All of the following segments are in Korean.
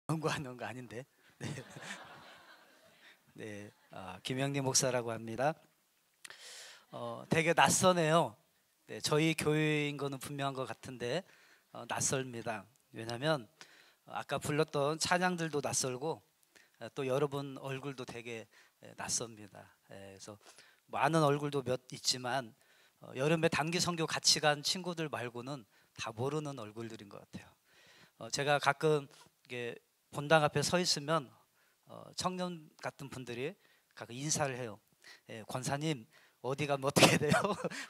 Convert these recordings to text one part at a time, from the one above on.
연구하는 거 아닌데. 네, 네, 김영림 목사라고 합니다. 되게 낯서네요. 네, 저희 교회인 거는 분명한 것 같은데 낯설입니다. 왜냐하면 아까 불렀던 찬양들도 낯설고 또 여러분 얼굴도 되게 낯섭니다. 그래서 많은 얼굴도 몇 있지만 여름에 단기 선교 같이 간 친구들 말고는 다 모르는 얼굴들인 것 같아요. 제가 가끔 이게 본당 앞에 서 있으면 청년 같은 분들이 가끔 인사를 해요. 권사님 어디 가면 어떻게 돼요?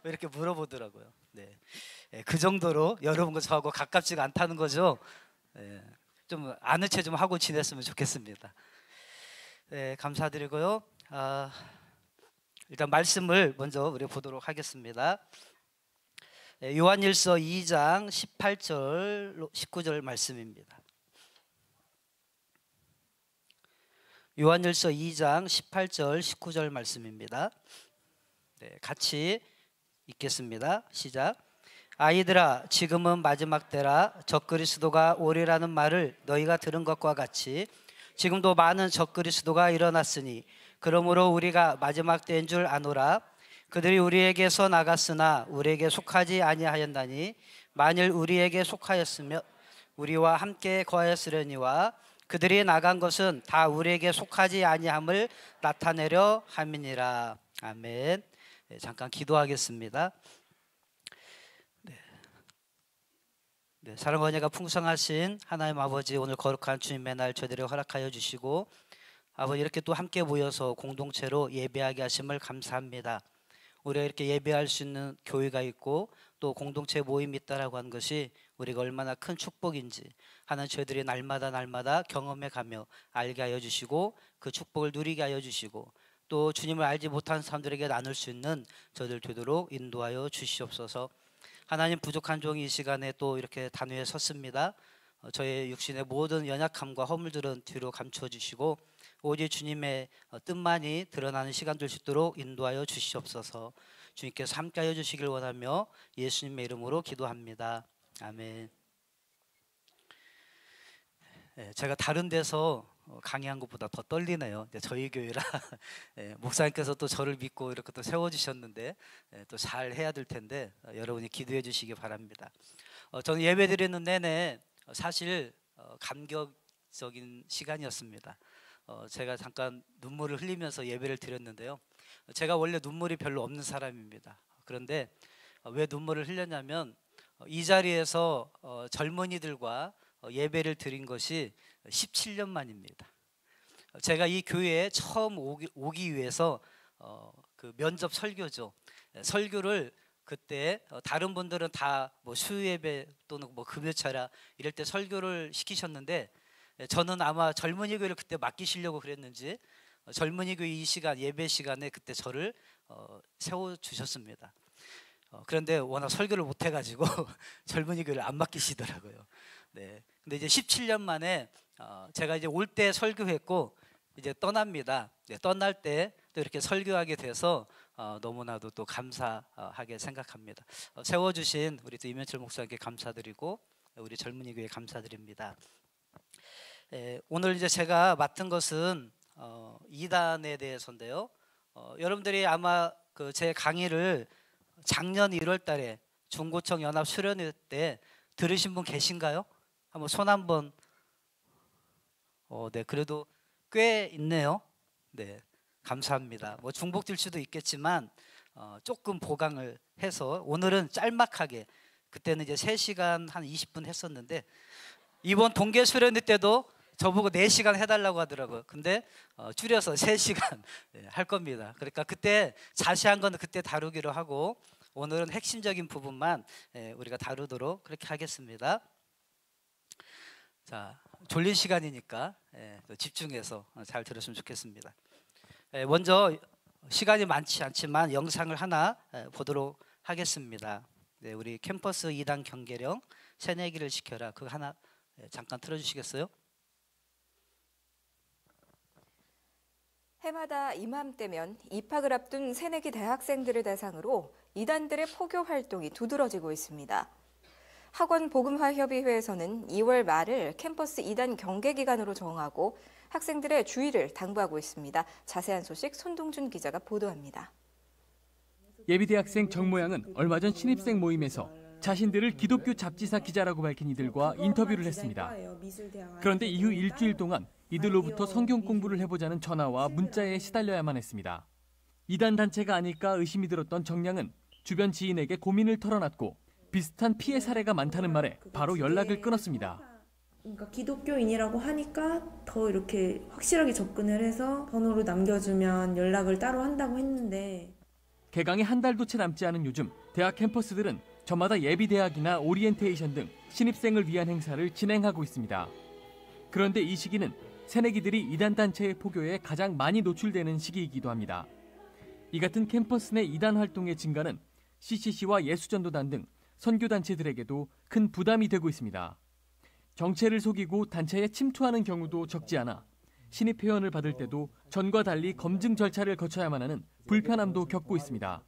이렇게 물어보더라고요. 네, 그 정도로 여러분과 저하고 가깝지가 않다는 거죠. 좀 아는 체 좀 하고 지냈으면 좋겠습니다. 네, 감사드리고요. 일단 말씀을 먼저 우리 보도록 하겠습니다. 요한일서 2장 18절 19절 말씀입니다. 요한일서 2장 18절 19절 말씀입니다. 네, 같이 읽겠습니다. 시작. 아이들아, 지금은 마지막 때라. 적그리스도가 오리라는 말을 너희가 들은 것과 같이 지금도 많은 적그리스도가 일어났으니 그러므로 우리가 마지막 때인 줄 아노라. 그들이 우리에게서 나갔으나 우리에게 속하지 아니하였나니 만일 우리에게 속하였으면 우리와 함께 거하였으려니와 그들이 나간 것은 다 우리에게 속하지 아니함을 나타내려 함이니라. 아멘. 네, 잠깐 기도하겠습니다. 네, 사랑과 은혜가 풍성하신 하나님 아버지, 오늘 거룩한 주님의 날 저희들에게 허락하여 주시고 아버지 이렇게 또 함께 모여서 공동체로 예배하게 하심을 감사합니다. 우리가 이렇게 예배할 수 있는 교회가 있고 또 공동체 모임이 있다라고 하는 것이 우리가 얼마나 큰 축복인지 하는 저희들이 날마다 경험해 가며 알게 하여 주시고 그 축복을 누리게 하여 주시고 또 주님을 알지 못한 사람들에게 나눌 수 있는 저희들 되도록 인도하여 주시옵소서. 하나님, 부족한 종이 이 시간에 또 이렇게 단위에 섰습니다. 저의 육신의 모든 연약함과 허물들은 뒤로 감춰 주시고 오직 주님의 뜻만이 드러나는 시간 될 수 있도록 인도하여 주시옵소서. 주님께서 함께하여 주시길 원하며 예수님의 이름으로 기도합니다. 아멘. 제가 다른 데서 강의한 것보다 더 떨리네요. 저희 교회라 목사님께서 또 저를 믿고 이렇게 또 세워주셨는데 또 잘 해야 될 텐데 여러분이 기도해 주시기 바랍니다. 저는 예배 드리는 내내 사실 감격적인 시간이었습니다. 제가 잠깐 눈물을 흘리면서 예배를 드렸는데요. 제가 원래 눈물이 별로 없는 사람입니다. 그런데 왜 눈물을 흘렸냐면 이 자리에서 젊은이들과 예배를 드린 것이 17년 만입니다. 제가 이 교회에 처음 오기 위해서 그 면접 설교죠. 설교를 그때 다른 분들은 다 뭐 수요예배 또는 뭐 금요차라 이럴 때 설교를 시키셨는데 저는 아마 젊은이 교회를 그때 맡기시려고 그랬는지 젊은이 교회 이 시간 예배 시간에 그때 저를 세워 주셨습니다. 그런데 워낙 설교를 못 해가지고 젊은이 교회를 안 맡기시더라고요. 네. 근데 이제 17년 만에 제가 이제 올 때 설교했고 이제 떠납니다. 네, 떠날 때 또 이렇게 설교하게 돼서 너무나도 또 감사하게 생각합니다. 세워주신 우리 또 이면철 목사님께 감사드리고 우리 젊은이 교회 감사드립니다. 오늘 이제 제가 맡은 것은 2단에 대해서인데요. 여러분들이 아마 그 제 강의를 작년 1월 달에 중고청 연합 수련회 때 들으신 분 계신가요? 한번 손 한번. 네, 그래도 꽤 있네요. 네, 감사합니다. 뭐 중복될 수도 있겠지만 조금 보강을 해서 오늘은 짤막하게, 그때는 이제 3시간 한 20분 했었는데 이번 동계 수련회 때도 저보고 4시간 해달라고 하더라고요. 근데 줄여서 3시간 할 겁니다. 그러니까 그때 자세한 거는 그때 다루기로 하고 오늘은 핵심적인 부분만 우리가 다루도록 그렇게 하겠습니다. 자, 졸린 시간이니까 집중해서 잘 들었으면 좋겠습니다. 먼저 시간이 많지 않지만 영상을 하나 보도록 하겠습니다. 네, 우리 캠퍼스 2단 경계령 새내기를 지켜라, 그거 하나 잠깐 틀어주시겠어요? 해마다 이맘때면 입학을 앞둔 새내기 대학생들을 대상으로 이단들의 포교 활동이 두드러지고 있습니다. 학원 복음화협의회에서는 2월 말을 캠퍼스 2단 경계 기간으로 정하고 학생들의 주의를 당부하고 있습니다. 자세한 소식 손동준 기자가 보도합니다. 예비대학생 정모양은 얼마 전 신입생 모임에서 자신들을 기독교 잡지사 기자라고 밝힌 이들과 인터뷰를 했습니다. 그런데 이후 일주일 동안 이들로부터 성경 공부를 해보자는 전화와 문자에 시달려야만 했습니다. 이단 단체가 아닐까 의심이 들었던 정양은 주변 지인에게 고민을 털어놨고 비슷한 피해 사례가 많다는 말에 바로 연락을 끊었습니다. 그러니까 기독교인이라고 하니까 더 이렇게 확실하게 접근을 해서 번호를 남겨주면 연락을 따로 한다고 했는데 개강에 한 달도 채 남지 않은 요즘 대학 캠퍼스들은 저마다 예비대학이나 오리엔테이션 등 신입생을 위한 행사를 진행하고 있습니다. 그런데 이 시기는 새내기들이 이단 단체의 포교에 가장 많이 노출되는 시기이기도 합니다. 이 같은 캠퍼스 내 이단 활동의 증가는 CCC와 예수전도단 등 선교단체들에게도 큰 부담이 되고 있습니다. 정체를 속이고 단체에 침투하는 경우도 적지 않아 신입 회원을 받을 때도 전과 달리 검증 절차를 거쳐야만 하는 불편함도 겪고 있습니다.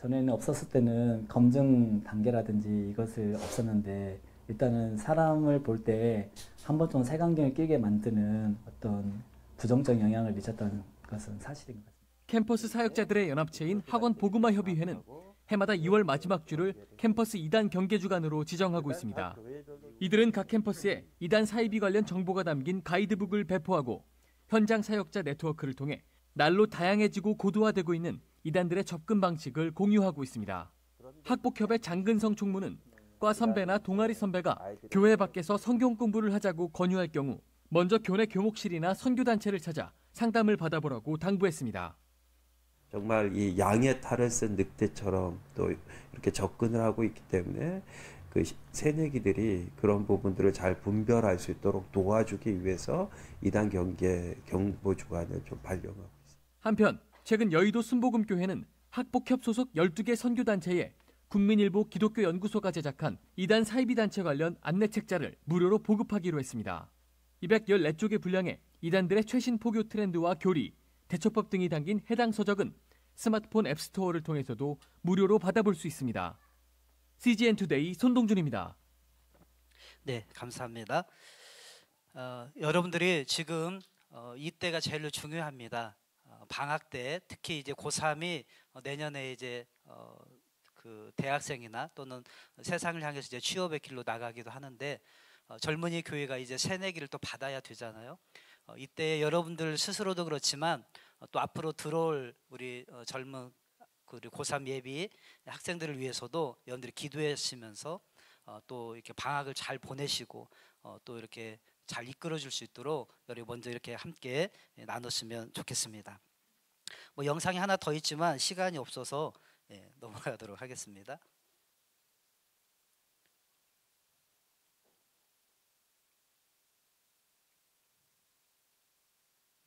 전에는 없었을 때는 검증 단계라든지 이것을 없었는데 일단은 사람을 볼 때 한 번 정도 색안경을 끼게 만드는 어떤 부정적 영향을 미쳤다는 것은 사실인 것 같습니다. 캠퍼스 사역자들의 연합체인 학원 복음화 협의회는 해마다 2월 마지막 주를 캠퍼스 2단 경계 주간으로 지정하고 있습니다. 이들은 각 캠퍼스에 2단 사이비 관련 정보가 담긴 가이드북을 배포하고 현장 사역자 네트워크를 통해 날로 다양해지고 고도화되고 있는 이단들의 접근 방식을 공유하고 있습니다. 학복협의 장근성 총무는 과 선배나 동아리 선배가 교회 밖에서 성경 공부를 하자고 권유할 경우 먼저 교내 교목실이나 선교단체를 찾아 상담을 받아보라고 당부했습니다. 정말 이 양의 탈을 쓴 늑대처럼 또 이렇게 접근을 하고 있기 때문에 그 새내기들이 그런 부분들을 잘 분별할 수 있도록 도와주기 위해서 이단 경계 경보 주간을 좀 발령하고 있습니다. 한편 최근 여의도 순복음교회는 학복협 소속 12개 선교단체에 국민일보 기독교연구소가 제작한 이단 사이비 단체 관련 안내책자를 무료로 보급하기로 했습니다. 214쪽의 분량에 이단들의 최신 포교 트렌드와 교리, 대처법 등이 담긴 해당 서적은 스마트폰 앱스토어를 통해서도 무료로 받아볼 수 있습니다. CGN 투데이 손동준입니다. 네, 감사합니다. 여러분들이 지금 이때가 제일 중요합니다. 방학 때 특히 이제 고3이 내년에 이제 그 대학생이나 또는 세상을 향해서 이제 취업의 길로 나가기도 하는데 젊은이 교회가 이제 새내기를 또 받아야 되잖아요. 이때 여러분들 스스로도 그렇지만 또 앞으로 들어올 우리 젊은 우리 고3 예비 학생들을 위해서도 여러분들이 기도하시면서 또 이렇게 방학을 잘 보내시고 또 이렇게 잘 이끌어줄 수 있도록 여러분 먼저 이렇게 함께 나눴으면 좋겠습니다. 뭐 영상이 하나 더 있지만 시간이 없어서 넘어가도록 하겠습니다.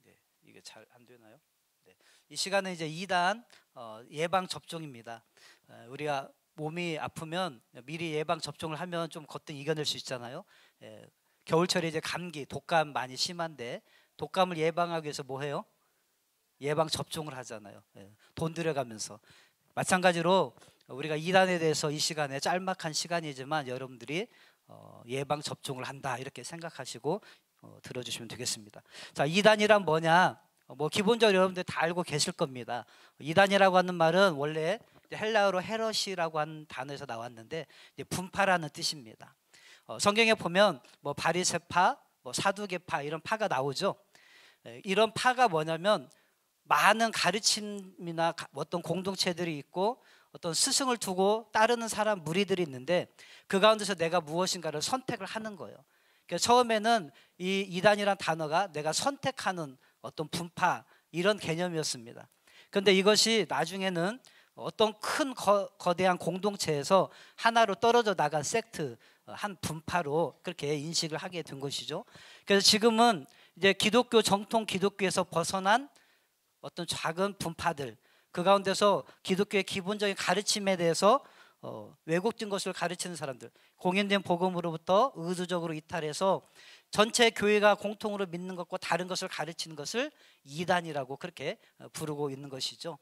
네, 이게 잘 안 되나요? 네, 이 시간은 이제 2단 예방 접종입니다. 우리가 몸이 아프면 미리 예방 접종을 하면 좀 거뜬 이겨낼 수 있잖아요. 겨울철에 이제 감기, 독감 많이 심한데 독감을 예방하기 위해서 뭐 해요? 예방 접종을 하잖아요. 돈 들여가면서. 마찬가지로 우리가 이단에 대해서 이 시간에 짤막한 시간이지만 여러분들이 예방 접종을 한다 이렇게 생각하시고 들어주시면 되겠습니다. 자, 이단이란 뭐냐? 뭐 기본적으로 여러분들 다 알고 계실 겁니다. 이단이라고 하는 말은 원래 헬라어로 헤럿이라고 하는 단어에서 나왔는데 이제 분파라는 뜻입니다. 성경에 보면 뭐 바리새파, 뭐 사두개파 이런 파가 나오죠. 이런 파가 뭐냐면 많은 가르침이나 어떤 공동체들이 있고 어떤 스승을 두고 따르는 사람 무리들이 있는데 그 가운데서 내가 무엇인가를 선택을 하는 거예요. 그래서 처음에는 이 이단이란 단어가 내가 선택하는 어떤 분파 이런 개념이었습니다. 그런데 이것이 나중에는 어떤 큰 거대한 공동체에서 하나로 떨어져 나간 섹트 한 분파로 그렇게 인식을 하게 된 것이죠. 그래서 지금은 이제 기독교 정통 기독교에서 벗어난 어떤 작은 분파들 그 가운데서 기독교의 기본적인 가르침에 대해서 왜곡된 것을 가르치는 사람들 공인된 복음으로부터 의도적으로 이탈해서 전체 교회가 공통으로 믿는 것과 다른 것을 가르치는 것을 이단이라고 그렇게 부르고 있는 것이죠.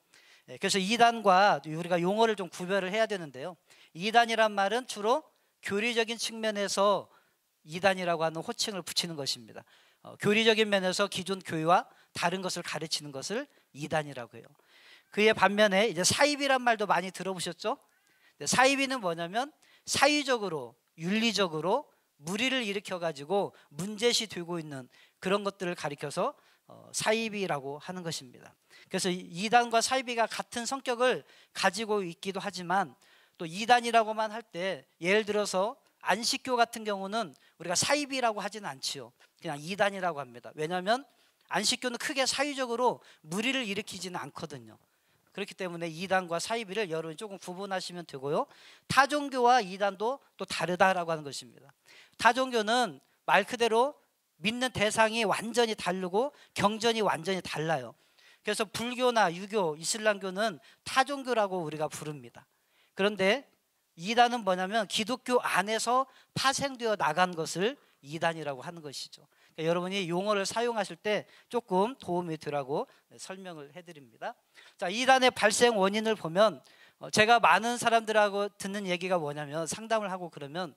그래서 이단과 우리가 용어를 좀 구별을 해야 되는데요. 이단이란 말은 주로 교리적인 측면에서 이단이라고 하는 호칭을 붙이는 것입니다. 교리적인 면에서 기존 교회와 다른 것을 가르치는 것을 이단이라고 해요. 그의 반면에 이제 사이비란 말도 많이 들어보셨죠? 사이비는 뭐냐면 사회적으로 윤리적으로 무리를 일으켜 가지고 문제시 되고 있는 그런 것들을 가리켜서 사이비라고 하는 것입니다. 그래서 이단과 사이비가 같은 성격을 가지고 있기도 하지만 또 이단이라고만 할 때 예를 들어서 안식교 같은 경우는 우리가 사이비라고 하지는 않지요. 그냥 이단이라고 합니다. 왜냐하면 안식교는 크게 사회적으로 무리를 일으키지는 않거든요. 그렇기 때문에 이단과 사이비를 여러분이 조금 구분하시면 되고요. 타종교와 이단도 또 다르다라고 하는 것입니다. 타종교는 말 그대로 믿는 대상이 완전히 다르고 경전이 완전히 달라요. 그래서 불교나 유교, 이슬람교는 타종교라고 우리가 부릅니다. 그런데 이단은 뭐냐면 기독교 안에서 파생되어 나간 것을 이단이라고 하는 것이죠. 그러니까 여러분이 용어를 사용하실 때 조금 도움이 되라고 설명을 해드립니다. 자, 이단의 발생 원인을 보면 제가 많은 사람들하고 듣는 얘기가 뭐냐면 상담을 하고 그러면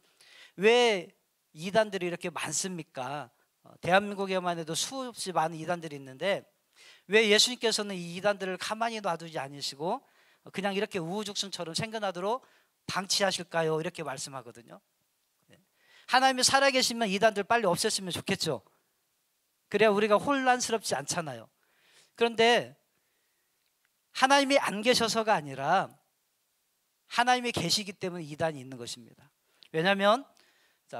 왜 이단들이 이렇게 많습니까? 대한민국에만 해도 수없이 많은 이단들이 있는데 왜 예수님께서는 이 이단들을 가만히 놔두지 않으시고 그냥 이렇게 우후죽순처럼 생겨나도록 방치하실까요? 이렇게 말씀하거든요. 하나님이 살아계시면 이단들 빨리 없앴으면 좋겠죠. 그래야 우리가 혼란스럽지 않잖아요. 그런데 하나님이 안 계셔서가 아니라 하나님이 계시기 때문에 이단이 있는 것입니다. 왜냐하면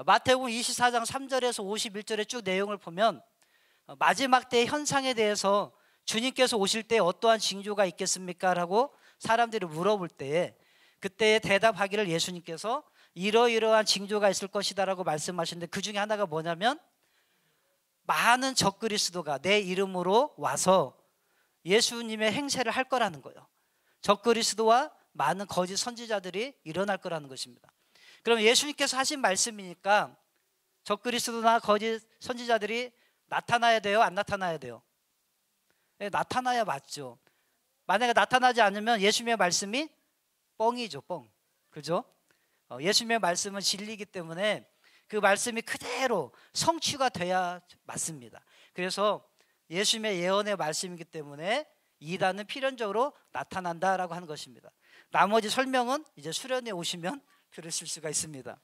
마태복음 24장 3절에서 51절의 쭉 내용을 보면 마지막 때의 현상에 대해서 주님께서 오실 때 어떠한 징조가 있겠습니까? 라고 사람들이 물어볼 때에 그때에 대답하기를 예수님께서 이러이러한 징조가 있을 것이다 라고 말씀하시는데 그 중에 하나가 뭐냐면 많은 적그리스도가 내 이름으로 와서 예수님의 행세를 할 거라는 거예요. 적그리스도와 많은 거짓 선지자들이 일어날 거라는 것입니다. 그럼 예수님께서 하신 말씀이니까 적그리스도나 거짓 선지자들이 나타나야 돼요? 안 나타나야 돼요? 네, 나타나야 맞죠. 만약에 나타나지 않으면 예수님의 말씀이 뻥이죠, 뻥. 그죠? 예수님의 말씀은 진리이기 때문에 그 말씀이 그대로 성취가 돼야 맞습니다. 그래서 예수님의 예언의 말씀이기 때문에 이단은 필연적으로 나타난다라고 하는 것입니다. 나머지 설명은 이제 수련회 오시면 들으실 수가 있습니다.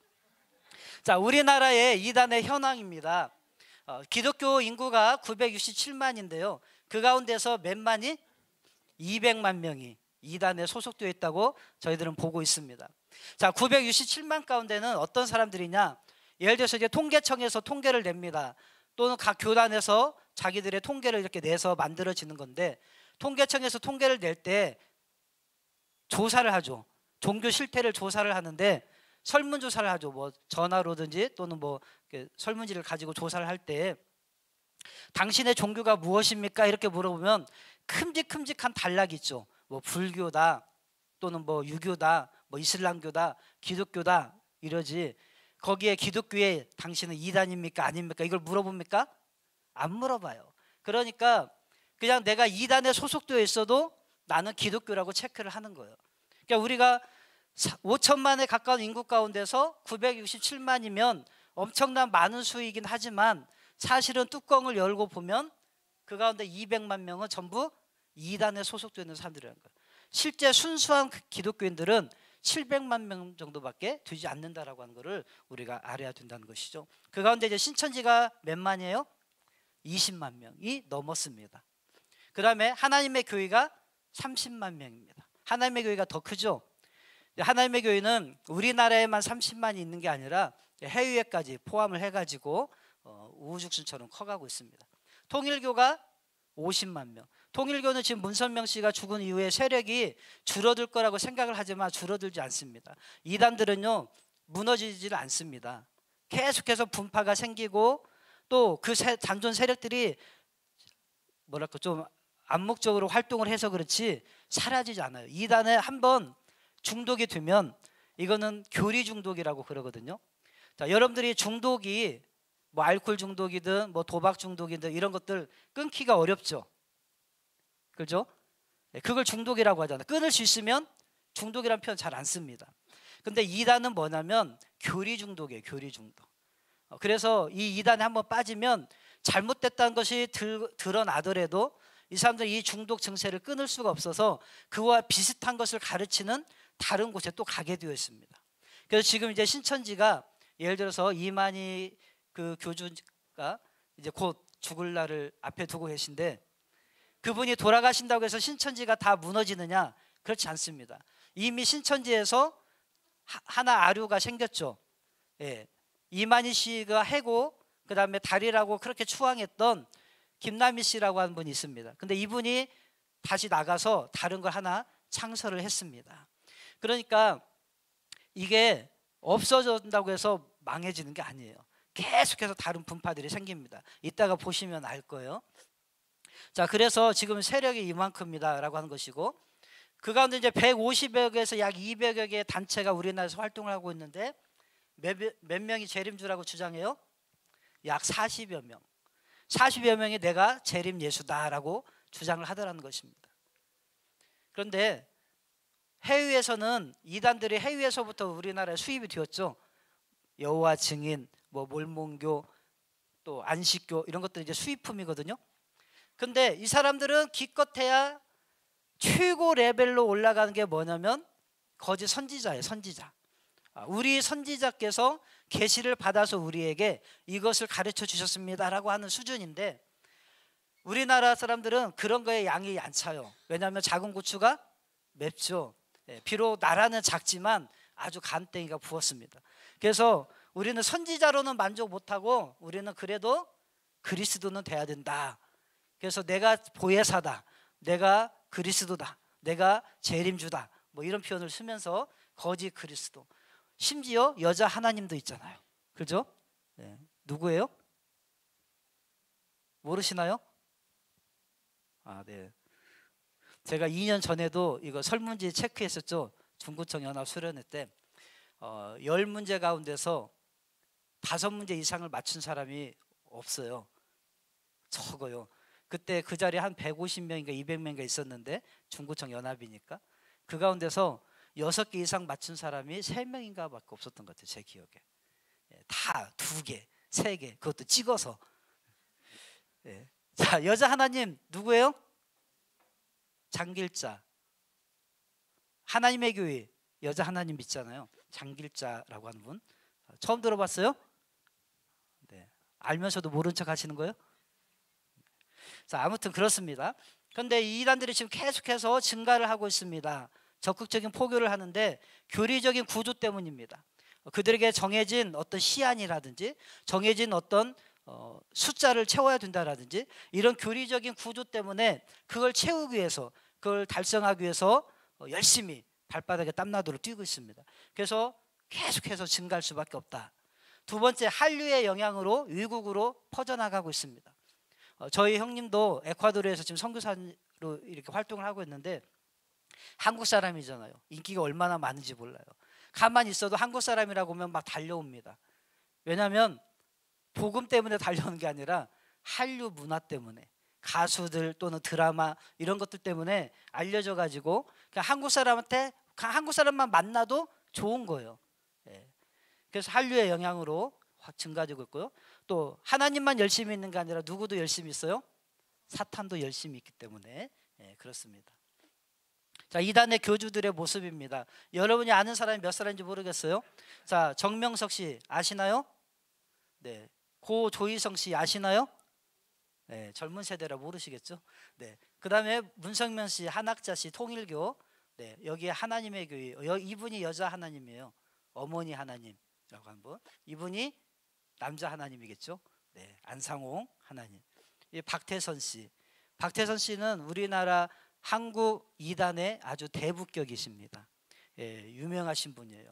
자, 우리나라의 이단의 현황입니다. 기독교 인구가 967만인데요. 그 가운데서 몇 만이? 200만 명이 이단에 소속되어 있다고 저희들은 보고 있습니다. 자, 967만 가운데는 어떤 사람들이냐? 예를 들어서 이제 통계청에서 통계를 냅니다. 또는 각 교단에서 자기들의 통계를 이렇게 내서 만들어지는 건데 통계청에서 통계를 낼 때 조사를 하죠. 종교 실태를 조사를 하는데 설문조사를 하죠. 뭐 전화로든지 또는 뭐 설문지를 가지고 조사를 할 때 당신의 종교가 무엇입니까? 이렇게 물어보면 큼직큼직한 단락이 있죠. 뭐 불교다 또는 뭐 유교다 뭐 이슬람교다 기독교다 이러지 거기에 기독교에 당신은 이단입니까 아닙니까? 이걸 물어봅니까? 안 물어봐요. 그러니까 그냥 내가 이단에 소속되어 있어도 나는 기독교라고 체크를 하는 거예요. 그러니까 우리가 5천만에 가까운 인구 가운데서 967만이면 엄청난 많은 수이긴 하지만 사실은 뚜껑을 열고 보면 그 가운데 200만 명은 전부 이단에 소속되어 있는 사람들이라는 거예요. 실제 순수한 기독교인들은 700만 명 정도밖에 되지 않는다라고 하는 것을 우리가 알아야 된다는 것이죠. 그 가운데 이제 신천지가 몇 만이에요? 20만 명이 넘었습니다. 그 다음에 하나님의 교회가 30만 명입니다. 하나님의 교회가 더 크죠. 하나님의 교회는 우리나라에만 30만이 있는 게 아니라 해외까지 포함을 해가지고 우후죽순처럼 커가고 있습니다. 통일교가 50만 명. 통일교는 지금 문선명 씨가 죽은 이후에 세력이 줄어들 거라고 생각을 하지만 줄어들지 않습니다. 이단들은요 무너지질 않습니다. 계속해서 분파가 생기고 또 그 단존 세력들이 뭐랄까 좀 암묵적으로 활동을 해서 그렇지 사라지지 않아요. 이단에 한번 중독이 되면 이거는 교리 중독이라고 그러거든요. 자, 여러분들이 중독이 뭐 알코올 중독이든 뭐 도박 중독이든 이런 것들 끊기가 어렵죠. 그렇죠? 그걸 중독이라고 하잖아요. 끊을 수 있으면 중독이라는 표현 잘 안 씁니다. 근데 이단은 뭐냐면 교리 중독이에요. 교리 중독. 그래서 이 이단에 한번 빠지면 잘못됐다는 것이 드러나더라도 이 사람들은 이 중독 증세를 끊을 수가 없어서 그와 비슷한 것을 가르치는 다른 곳에 또 가게 되어 있습니다. 그래서 지금 이제 신천지가 예를 들어서 이만희 그 교주가 이제 곧 죽을 날을 앞에 두고 계신데 그분이 돌아가신다고 해서 신천지가 다 무너지느냐? 그렇지 않습니다. 이미 신천지에서 하나 아류가 생겼죠. 예. 이만희 씨가 해고 그 다음에 달이라고 그렇게 추앙했던 김남희 씨라고 하는 분이 있습니다. 근데 이분이 다시 나가서 다른 걸 하나 창설을 했습니다. 그러니까 이게 없어진다고 해서 망해지는 게 아니에요. 계속해서 다른 분파들이 생깁니다. 이따가 보시면 알 거예요. 자, 그래서 지금 세력이 이만큼이다 라고 하는 것이고 그 가운데 이제 150여 개에서 약 200여 개의 단체가 우리나라에서 활동을 하고 있는데 몇 명이 재림주라고 주장해요? 약 40여 명. 40여 명이 내가 재림 예수다라고 주장을 하더라는 것입니다. 그런데 해외에서는 이단들이 해외에서부터 우리나라에 수입이 되었죠. 여호와 증인, 뭐 몰몬교, 또 안식교 이런 것들 이제 수입품이거든요. 근데 이 사람들은 기껏해야 최고 레벨로 올라가는 게 뭐냐면 거짓 선지자예요. 선지자. 우리 선지자께서 계시를 받아서 우리에게 이것을 가르쳐 주셨습니다라고 하는 수준인데 우리나라 사람들은 그런 거에 양이 안 차요. 왜냐하면 작은 고추가 맵죠. 비록 나라는 작지만 아주 간땡이가 부었습니다. 그래서 우리는 선지자로는 만족 못하고 우리는 그래도 그리스도는 돼야 된다. 그래서 내가 보혜사다, 내가 그리스도다, 내가 재림주다, 뭐 이런 표현을 쓰면서 거짓 그리스도, 심지어 여자 하나님도 있잖아요. 그죠? 네. 누구예요? 모르시나요? 아, 네. 제가 2년 전에도 이거 설문지 체크했었죠. 중구청 연합 수련회 때 10문제 가운데서 5문제 이상을 맞춘 사람이 없어요. 적어요. 그때 그 자리에 한 150명인가 200명인가 있었는데 중구청 연합이니까 그 가운데서 6개 이상 맞춘 사람이 3명인가 밖에 없었던 것 같아요. 제 기억에. 다 2개, 3개 그것도 찍어서. 자, 여자 하나님 누구예요? 장길자. 하나님의 교회 여자 하나님 믿잖아요. 장길자라고 하는 분 처음 들어봤어요? 네. 알면서도 모른 척 하시는 거예요? 자, 아무튼 그렇습니다. 그런데 이 이단들이 지금 계속해서 증가를 하고 있습니다. 적극적인 포교를 하는데 교리적인 구조 때문입니다. 그들에게 정해진 어떤 시한이라든지 정해진 어떤 숫자를 채워야 된다라든지 이런 교리적인 구조 때문에 그걸 채우기 위해서 그걸 달성하기 위해서 열심히 발바닥에 땀나도록 뛰고 있습니다. 그래서 계속해서 증가할 수밖에 없다. 두 번째, 한류의 영향으로 외국으로 퍼져나가고 있습니다. 저희 형님도 에콰도르에서 지금 선교사로 이렇게 활동을 하고 있는데 한국 사람이잖아요. 인기가 얼마나 많은지 몰라요. 가만히 있어도 한국 사람이라고 하면 막 달려옵니다. 왜냐하면 복음 때문에 달려오는 게 아니라 한류 문화 때문에 가수들 또는 드라마 이런 것들 때문에 알려져 가지고 그냥 한국 사람한테 한국 사람만 만나도 좋은 거예요. 그래서 한류의 영향으로 확 증가되고 있고요. 또 하나님만 열심히 있는 게 아니라 누구도 열심히 있어요? 사탄도 열심히 있기 때문에 그렇습니다. 자, 이단의 교주들의 모습입니다. 여러분이 아는 사람이 몇 사람인지 모르겠어요. 자, 정명석 씨 아시나요? 네. 고 조희성 씨 아시나요? 네, 젊은 세대라 모르시겠죠? 네. 그다음에 문성면 씨, 한학자 씨, 통일교. 네, 여기에 하나님의 교회. 이분이 여자 하나님이에요. 어머니 하나님이라고 한 분. 이분이 남자 하나님이겠죠? 네, 안상홍 하나님. 이 박태선 씨. 박태선 씨는 우리나라 한국 이단의 아주 대부격이십니다. 유명하신 분이에요.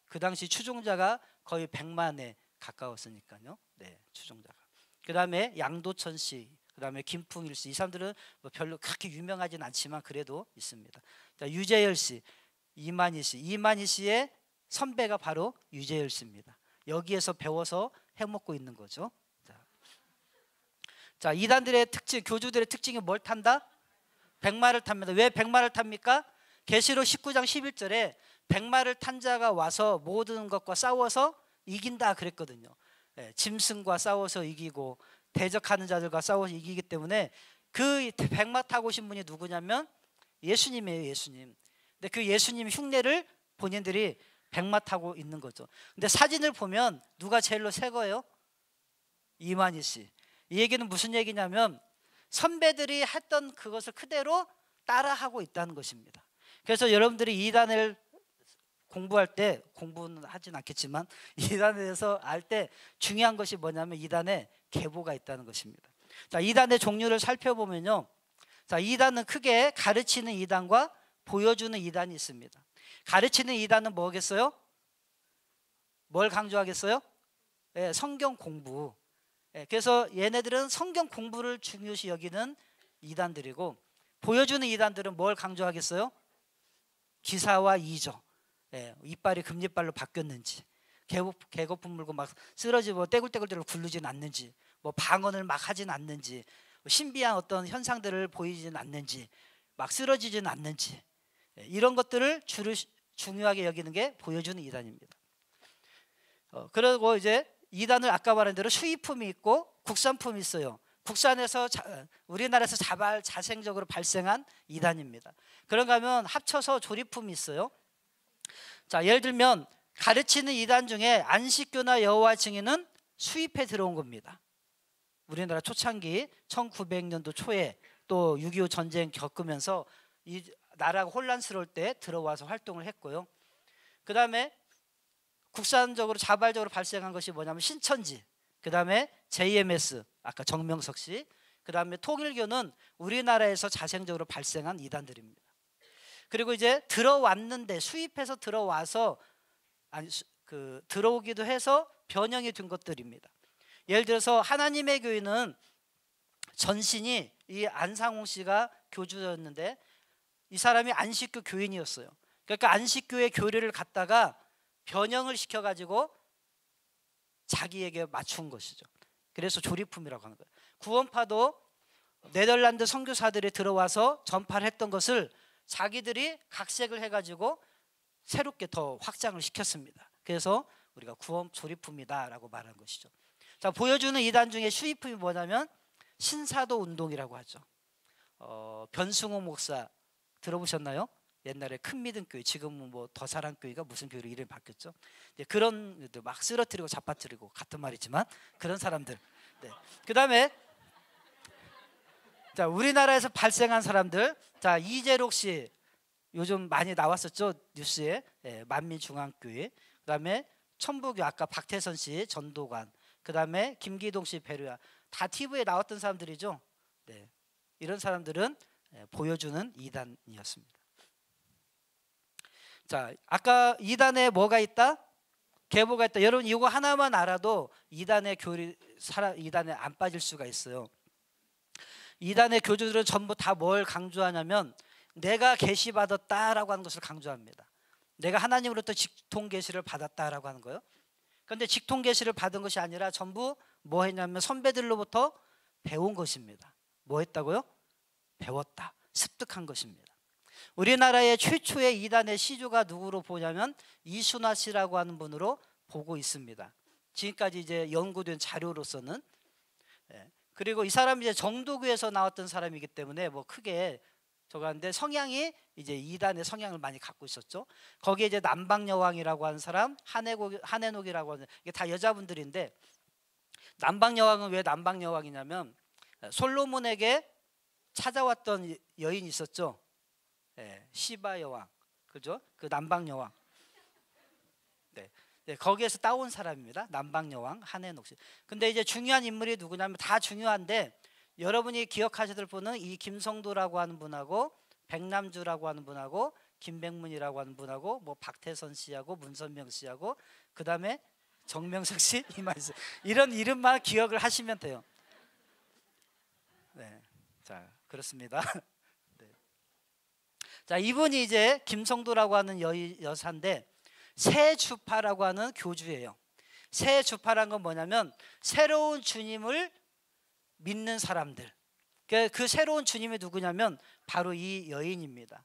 그 당시 추종자가 거의 100만에 가까웠으니까요. 네, 추종자가. 그 다음에 양도천 씨, 그 다음에 김풍일 씨. 이 사람들은 뭐 별로 그렇게 유명하진 않지만 그래도 있습니다. 자, 유재열 씨, 이만희 씨. 이만희 씨의 선배가 바로 유재열 씨입니다. 여기에서 배워서 해먹고 있는 거죠. 자, 이단들의 특징, 교주들의 특징이 뭘 탄다? 백마를 탑니다. 왜 백마를 탑니까? 계시록 19장 11절에 백마를 탄 자가 와서 모든 것과 싸워서 이긴다 그랬거든요. 예, 짐승과 싸워서 이기고 대적하는 자들과 싸워서 이기기 때문에 그 백마 타고 오신 분이 누구냐면 예수님이에요. 예수님. 근데 그 예수님 흉내를 본인들이 백마 타고 있는 거죠. 근데 사진을 보면 누가 제일로 새 거예요? 이만희 씨. 이 얘기는 무슨 얘기냐면 선배들이 했던 그것을 그대로 따라하고 있다는 것입니다. 그래서 여러분들이 이단을 공부할 때, 공부는 하진 않겠지만 이단에 대해서 알 때 중요한 것이 뭐냐면 이단에 계보가 있다는 것입니다. 자, 이단의 종류를 살펴보면요, 자, 이단은 크게 가르치는 이단과 보여주는 이단이 있습니다. 가르치는 이단은 뭐겠어요? 뭘 강조하겠어요? 예, 성경 공부. 예, 그래서 얘네들은 성경 공부를 중요시 여기는 이단들이고, 보여주는 이단들은 뭘 강조하겠어요? 기사와 이적. 예, 이빨이 금리빨로 바뀌었는지, 개거품 물고 막 쓰러지고 떼굴떼굴 굴르진 않는지, 뭐 방언을 막 하진 않는지, 신비한 어떤 현상들을 보이진 않는지, 막 쓰러지진 않는지, 예, 이런 것들을 중요하게 여기는 게 보여주는 이단입니다. 그리고 이제 이단을 아까 말한 대로 수입품이 있고 국산품이 있어요. 국산에서 우리나라에서 자생적으로 발생한 이단입니다. 그런가 하면 합쳐서 조립품이 있어요. 자, 예를 들면 가르치는 이단 중에 안식교나 여호와 증인은 수입해 들어온 겁니다. 우리나라 초창기 1900년도 초에 또 6.25 전쟁 겪으면서 이 나라가 혼란스러울 때 들어와서 활동을 했고요. 그 다음에 국산적으로 자발적으로 발생한 것이 뭐냐면 신천지, 그 다음에 JMS, 아까 정명석 씨, 그 다음에 통일교는 우리나라에서 자생적으로 발생한 이단들입니다. 그리고 이제 들어왔는데 수입해서 들어와서 들어오기도 해서 변형이 된 것들입니다. 예를 들어서 하나님의 교회는 전신이 이 안상홍 씨가 교주였는데 이 사람이 안식교 교인이었어요. 그러니까 안식교의 교리를 갖다가 변형을 시켜가지고 자기에게 맞춘 것이죠. 그래서 조립품이라고 하는 거예요. 구원파도 네덜란드 선교사들이 들어와서 전파를 했던 것을 자기들이 각색을 해가지고 새롭게 더 확장을 시켰습니다. 그래서 우리가 구원 조립품이다라고 말하는 것이죠. 자, 보여주는 이단 중에 수입품이 뭐냐면 신사도 운동이라고 하죠. 변승호 목사 들어보셨나요? 옛날에 큰 믿음 교회, 지금은 뭐 더사랑 교회가 무슨 교회로 이름이 바뀌었죠. 그런 막 쓰러뜨리고 잡아뜨리고 같은 말이지만 그런 사람들. 네. 그다음에 자, 우리나라에서 발생한 사람들. 자, 이재록 씨 요즘 많이 나왔었죠, 뉴스에. 네, 만민중앙교회. 그다음에 천부교, 아까 박태선 씨 전도관. 그다음에 김기동 씨 베르야. 다 TV에 나왔던 사람들이죠. 네. 이런 사람들은 보여주는 이단이었습니다. 자, 아까 이단에 뭐가 있다? 계보가 있다. 여러분 이거 하나만 알아도 이단의 이단에 안 빠질 수가 있어요. 이단의 교주들은 전부 다 뭘 강조하냐면 내가 계시받았다라고 하는 것을 강조합니다. 내가 하나님으로부터 직통 계시를 받았다라고 하는 거예요. 그런데 직통 계시를 받은 것이 아니라 전부 뭐 했냐면 선배들로부터 배운 것입니다. 뭐 했다고요? 배웠다. 습득한 것입니다. 우리나라의 최초의 이단의 시조가 누구로 보냐면 이순화 씨라고 하는 분으로 보고 있습니다. 지금까지 이제 연구된 자료로서는. 그리고 이 사람이 이제 정도교에서 나왔던 사람이기 때문에 뭐 크게 저거 하는데 성향이 이제 이단의 성향을 많이 갖고 있었죠. 거기에 이제 남방여왕이라고 하는 사람, 한해녹이라고 하는, 이게 다 여자분들인데, 남방여왕은 왜 남방여왕이냐면 솔로몬에게 찾아왔던 여인이 있었죠. 시바 여왕, 그죠? 그 남방 여왕. 네, 거기에서 따온 사람입니다. 남방 여왕 한해녹 씨. 근데 이제 중요한 인물이 누구냐면 다 중요한데 여러분이 기억하셔야 될 분은 이 김성도라고 하는 분하고 백남주라고 하는 분하고 김백문이라고 하는 분하고 뭐 박태선 씨하고 문선명 씨하고 그 다음에 정명석 씨 이런 이름만 기억을 하시면 돼요. 네, 자 그렇습니다. 자, 이분이 이제 김성도라고 하는 여사인데 새 주파라고 하는 교주예요. 새 주파란 건 뭐냐면 새로운 주님을 믿는 사람들. 그 새로운 주님이 누구냐면 바로 이 여인입니다.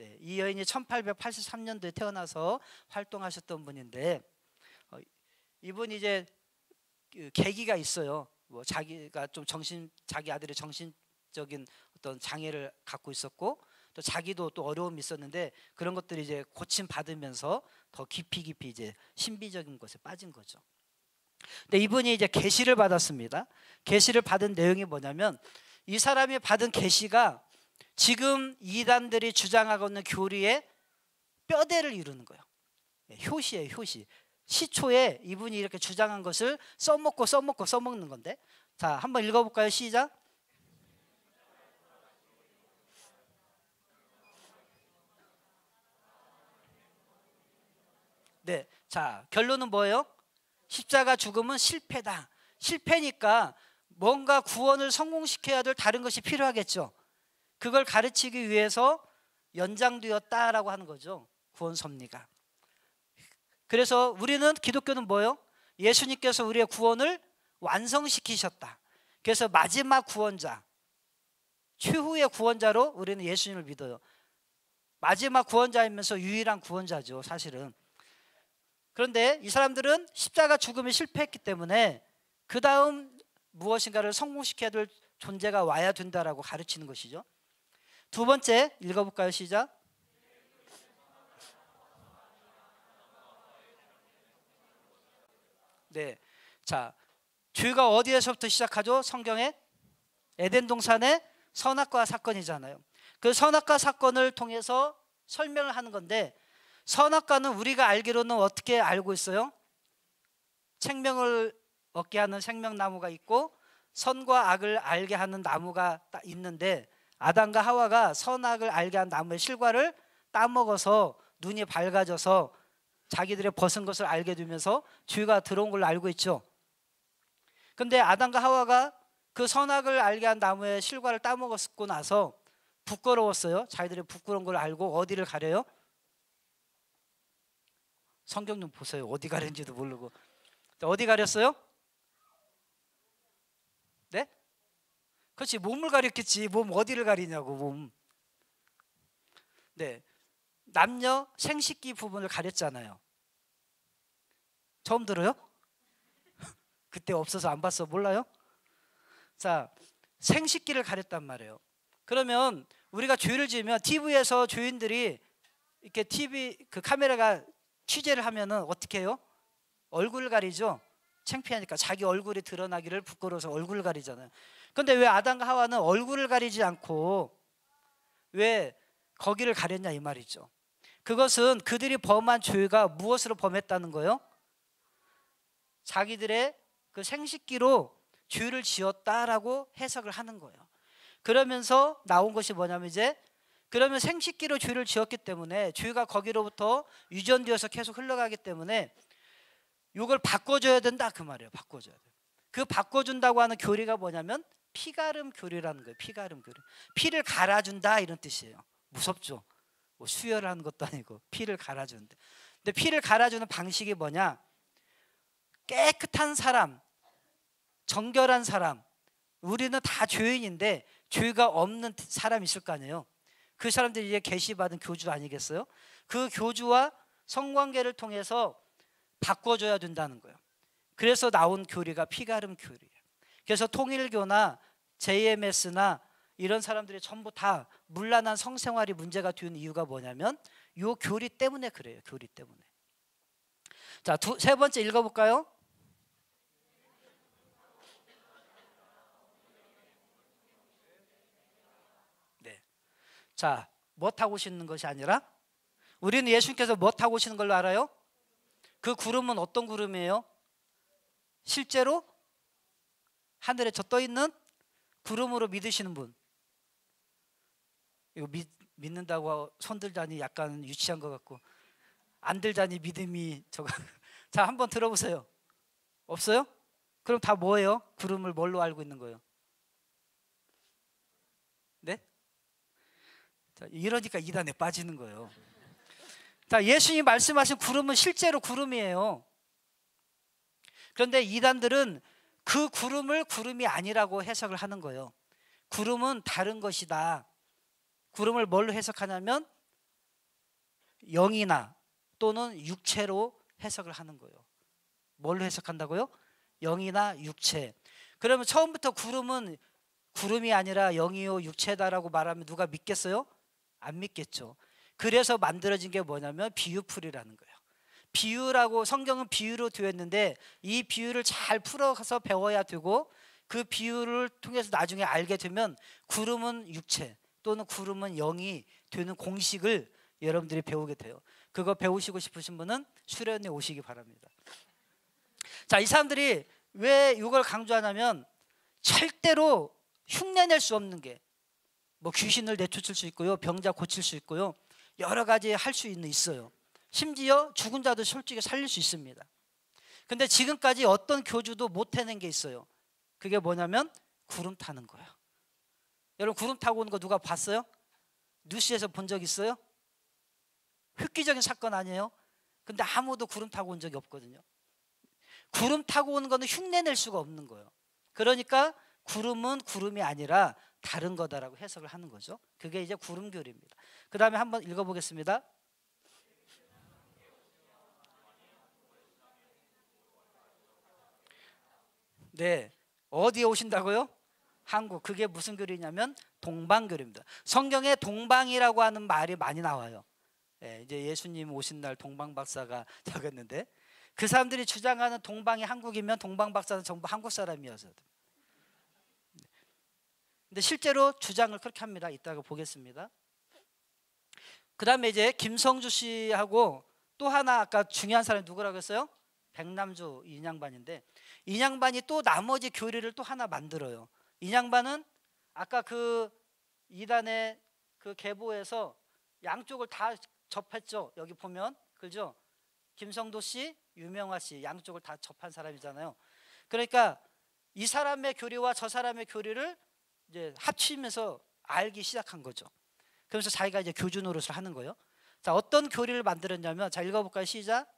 네, 이 여인이 1883년도에 태어나서 활동하셨던 분인데 이분이 이제 그 계기가 있어요. 뭐 자기가 좀 자기 아들의 정신적인 어떤 장애를 갖고 있었고 또 자기도 또 어려움이 있었는데 그런 것들이 이제 고침 받으면서 더 깊이 이제 신비적인 것에 빠진 거죠. 근데 이분이 이제 계시를 받았습니다. 계시를 받은 내용이 뭐냐면 이 사람이 받은 계시가 지금 이단들이 주장하고 있는 교리의 뼈대를 이루는 거예요. 효시예요, 효시. 시초에 이분이 이렇게 주장한 것을 써먹는 건데, 자 한번 읽어볼까요? 시작. 네, 자 결론은 뭐예요? 십자가 죽음은 실패다. 실패니까 뭔가 구원을 성공시켜야 될 다른 것이 필요하겠죠. 그걸 가르치기 위해서 연장되었다라고 하는 거죠. 구원 섭리가. 그래서 우리는 기독교는 뭐예요? 예수님께서 우리의 구원을 완성시키셨다. 그래서 마지막 구원자, 최후의 구원자로 우리는 예수님을 믿어요. 마지막 구원자이면서 유일한 구원자죠, 사실은. 그런데 이 사람들은 십자가 죽음에 실패했기 때문에 그 다음 무엇인가를 성공시켜야 될 존재가 와야 된다라고 가르치는 것이죠. 두 번째 읽어볼까요? 시작. 네, 자 죄가 어디에서부터 시작하죠? 성경에 에덴 동산의 선악과 사건이잖아요. 그 선악과 사건을 통해서 설명을 하는 건데, 선악과는 우리가 알기로는 어떻게 알고 있어요? 생명을 얻게 하는 생명나무가 있고 선과 악을 알게 하는 나무가 있는데, 아담과 하와가 선악을 알게 한 나무의 실과를 따먹어서 눈이 밝아져서 자기들의 벗은 것을 알게 되면서 죄가 들어온 걸로 알고 있죠. 근데 아담과 하와가 그 선악을 알게 한 나무의 실과를 따먹었고 나서 부끄러웠어요. 자기들이 부끄러운 걸 알고 어디를 가려요? 성경 좀 보세요. 어디 가렸는지도 모르고. 어디 가렸어요? 네? 그렇지, 몸을 가렸겠지. 몸 어디를 가리냐고, 몸. 네, 남녀 생식기 부분을 가렸잖아요. 처음 들어요? 그때 없어서 안 봤어, 몰라요? 자, 생식기를 가렸단 말이에요. 그러면 우리가 죄를 지으면 TV에서 죄인들이 이렇게 TV 그 카메라가 취재를 하면은 어떻게 해요? 얼굴을 가리죠. 창피하니까 자기 얼굴이 드러나기를 부끄러워서 얼굴을 가리잖아요. 근데 왜 아담과 하와는 얼굴을 가리지 않고 왜 거기를 가렸냐 이 말이죠. 그것은 그들이 범한 죄가 무엇으로 범했다는 거예요? 자기들의 그 생식기로 죄를 지었다라고 해석을 하는 거예요. 그러면서 나온 것이 뭐냐면 이제 그러면 생식기로 죄를 지었기 때문에 죄가 거기로부터 유전되어서 계속 흘러가기 때문에 이걸 바꿔줘야 된다 그 말이에요. 바꿔줘야 돼. 그 바꿔준다고 하는 교리가 뭐냐면 피가름 교리라는 거예요. 피가름 교리. 피를 갈아준다 이런 뜻이에요. 무섭죠. 뭐 수혈을 하는 것도 아니고 피를 갈아주는데. 근데 피를 갈아주는 방식이 뭐냐? 깨끗한 사람, 정결한 사람. 우리는 다 죄인인데 죄가 없는 사람이 있을 거 아니에요. 그 사람들이 이제 계시받은 교주 아니겠어요? 그 교주와 성관계를 통해서 바꿔줘야 된다는 거예요. 그래서 나온 교리가 피가름 교리예요. 그래서 통일교나 JMS나 이런 사람들이 전부 다 문란한 성생활이 문제가 되는 이유가 뭐냐면 이 교리 때문에 그래요. 교리 때문에. 자, 세 번째 읽어볼까요? 네. 자, 뭐 타고 오시는 것이 아니라 우리는 예수님께서 뭐 타고 오시는 걸로 알아요? 그 구름은 어떤 구름이에요? 실제로 하늘에 저 떠 있는 구름으로 믿으시는 분. 이거 믿는다고 손 들자니 약간 유치한 것 같고 안 들자니 믿음이 저거. 자, 한번 들어보세요. 없어요? 그럼 다 뭐예요? 구름을 뭘로 알고 있는 거예요? 네? 자, 이러니까 이단에 빠지는 거예요. 자, 예수님이 말씀하신 구름은 실제로 구름이에요. 그런데 이단들은 그 구름을 구름이 아니라고 해석을 하는 거예요. 구름은 다른 것이다. 구름을 뭘로 해석하냐면 영이나 또는 육체로 해석을 하는 거예요. 뭘로 해석한다고요? 영이나 육체. 그러면 처음부터 구름은 구름이 아니라 영이요 육체다라고 말하면 누가 믿겠어요? 안 믿겠죠. 그래서 만들어진 게 뭐냐면 비유풀이라는 거예요. 비유라고, 성경은 비유로 되었는데 이 비유를 잘 풀어서 배워야 되고, 그 비유를 통해서 나중에 알게 되면 구름은 육체 또는 구름은 영이 되는 공식을 여러분들이 배우게 돼요. 그거 배우시고 싶으신 분은 수련회 오시기 바랍니다. 자, 이 사람들이 왜 이걸 강조하냐면 절대로 흉내낼 수 없는 게, 뭐 귀신을 내쫓을 수 있고요, 병자 고칠 수 있고요, 여러 가지 할 수 있어요. 심지어 죽은 자도 솔직히 살릴 수 있습니다. 근데 지금까지 어떤 교주도 못 해낸 게 있어요. 그게 뭐냐면 구름 타는 거예요. 여러분, 구름 타고 오는 거 누가 봤어요? 뉴스에서 본 적 있어요? 획기적인 사건 아니에요? 근데 아무도 구름 타고 온 적이 없거든요. 구름 타고 오는 거는 흉내낼 수가 없는 거예요. 그러니까 구름은 구름이 아니라 다른 거다라고 해석을 하는 거죠. 그게 이제 구름교리입니다. 그 다음에 한번 읽어보겠습니다. 네, 어디에 오신다고요? 한국. 그게 무슨 교리냐면 동방교리입니다. 성경에 동방이라고 하는 말이 많이 나와요. 네, 이제 예수님 오신 날 동방박사가 적었는데, 그 사람들이 주장하는 동방이 한국이면 동방박사는 전부 한국 사람이어서. 근데 실제로 주장을 그렇게 합니다. 이따가 보겠습니다. 그 다음에 이제 김성주 씨하고 또 하나 아까 중요한 사람이 누구라고 했어요? 백남주 인양반인데, 인양반이 또 나머지 교리를 또 하나 만들어요. 인양반은 아까 그 이단의 그 계보에서 양쪽을 다 접했죠. 여기 보면 그죠? 김성도 씨, 유명화 씨 양쪽을 다 접한 사람이잖아요. 그러니까 이 사람의 교리와 저 사람의 교리를 이제 합치면서 알기 시작한 거죠. 그러면서 자기가 이제 교주 노릇을 하는 거예요. 자, 어떤 교리를 만들었냐면, 자, 읽어볼까요? 시작.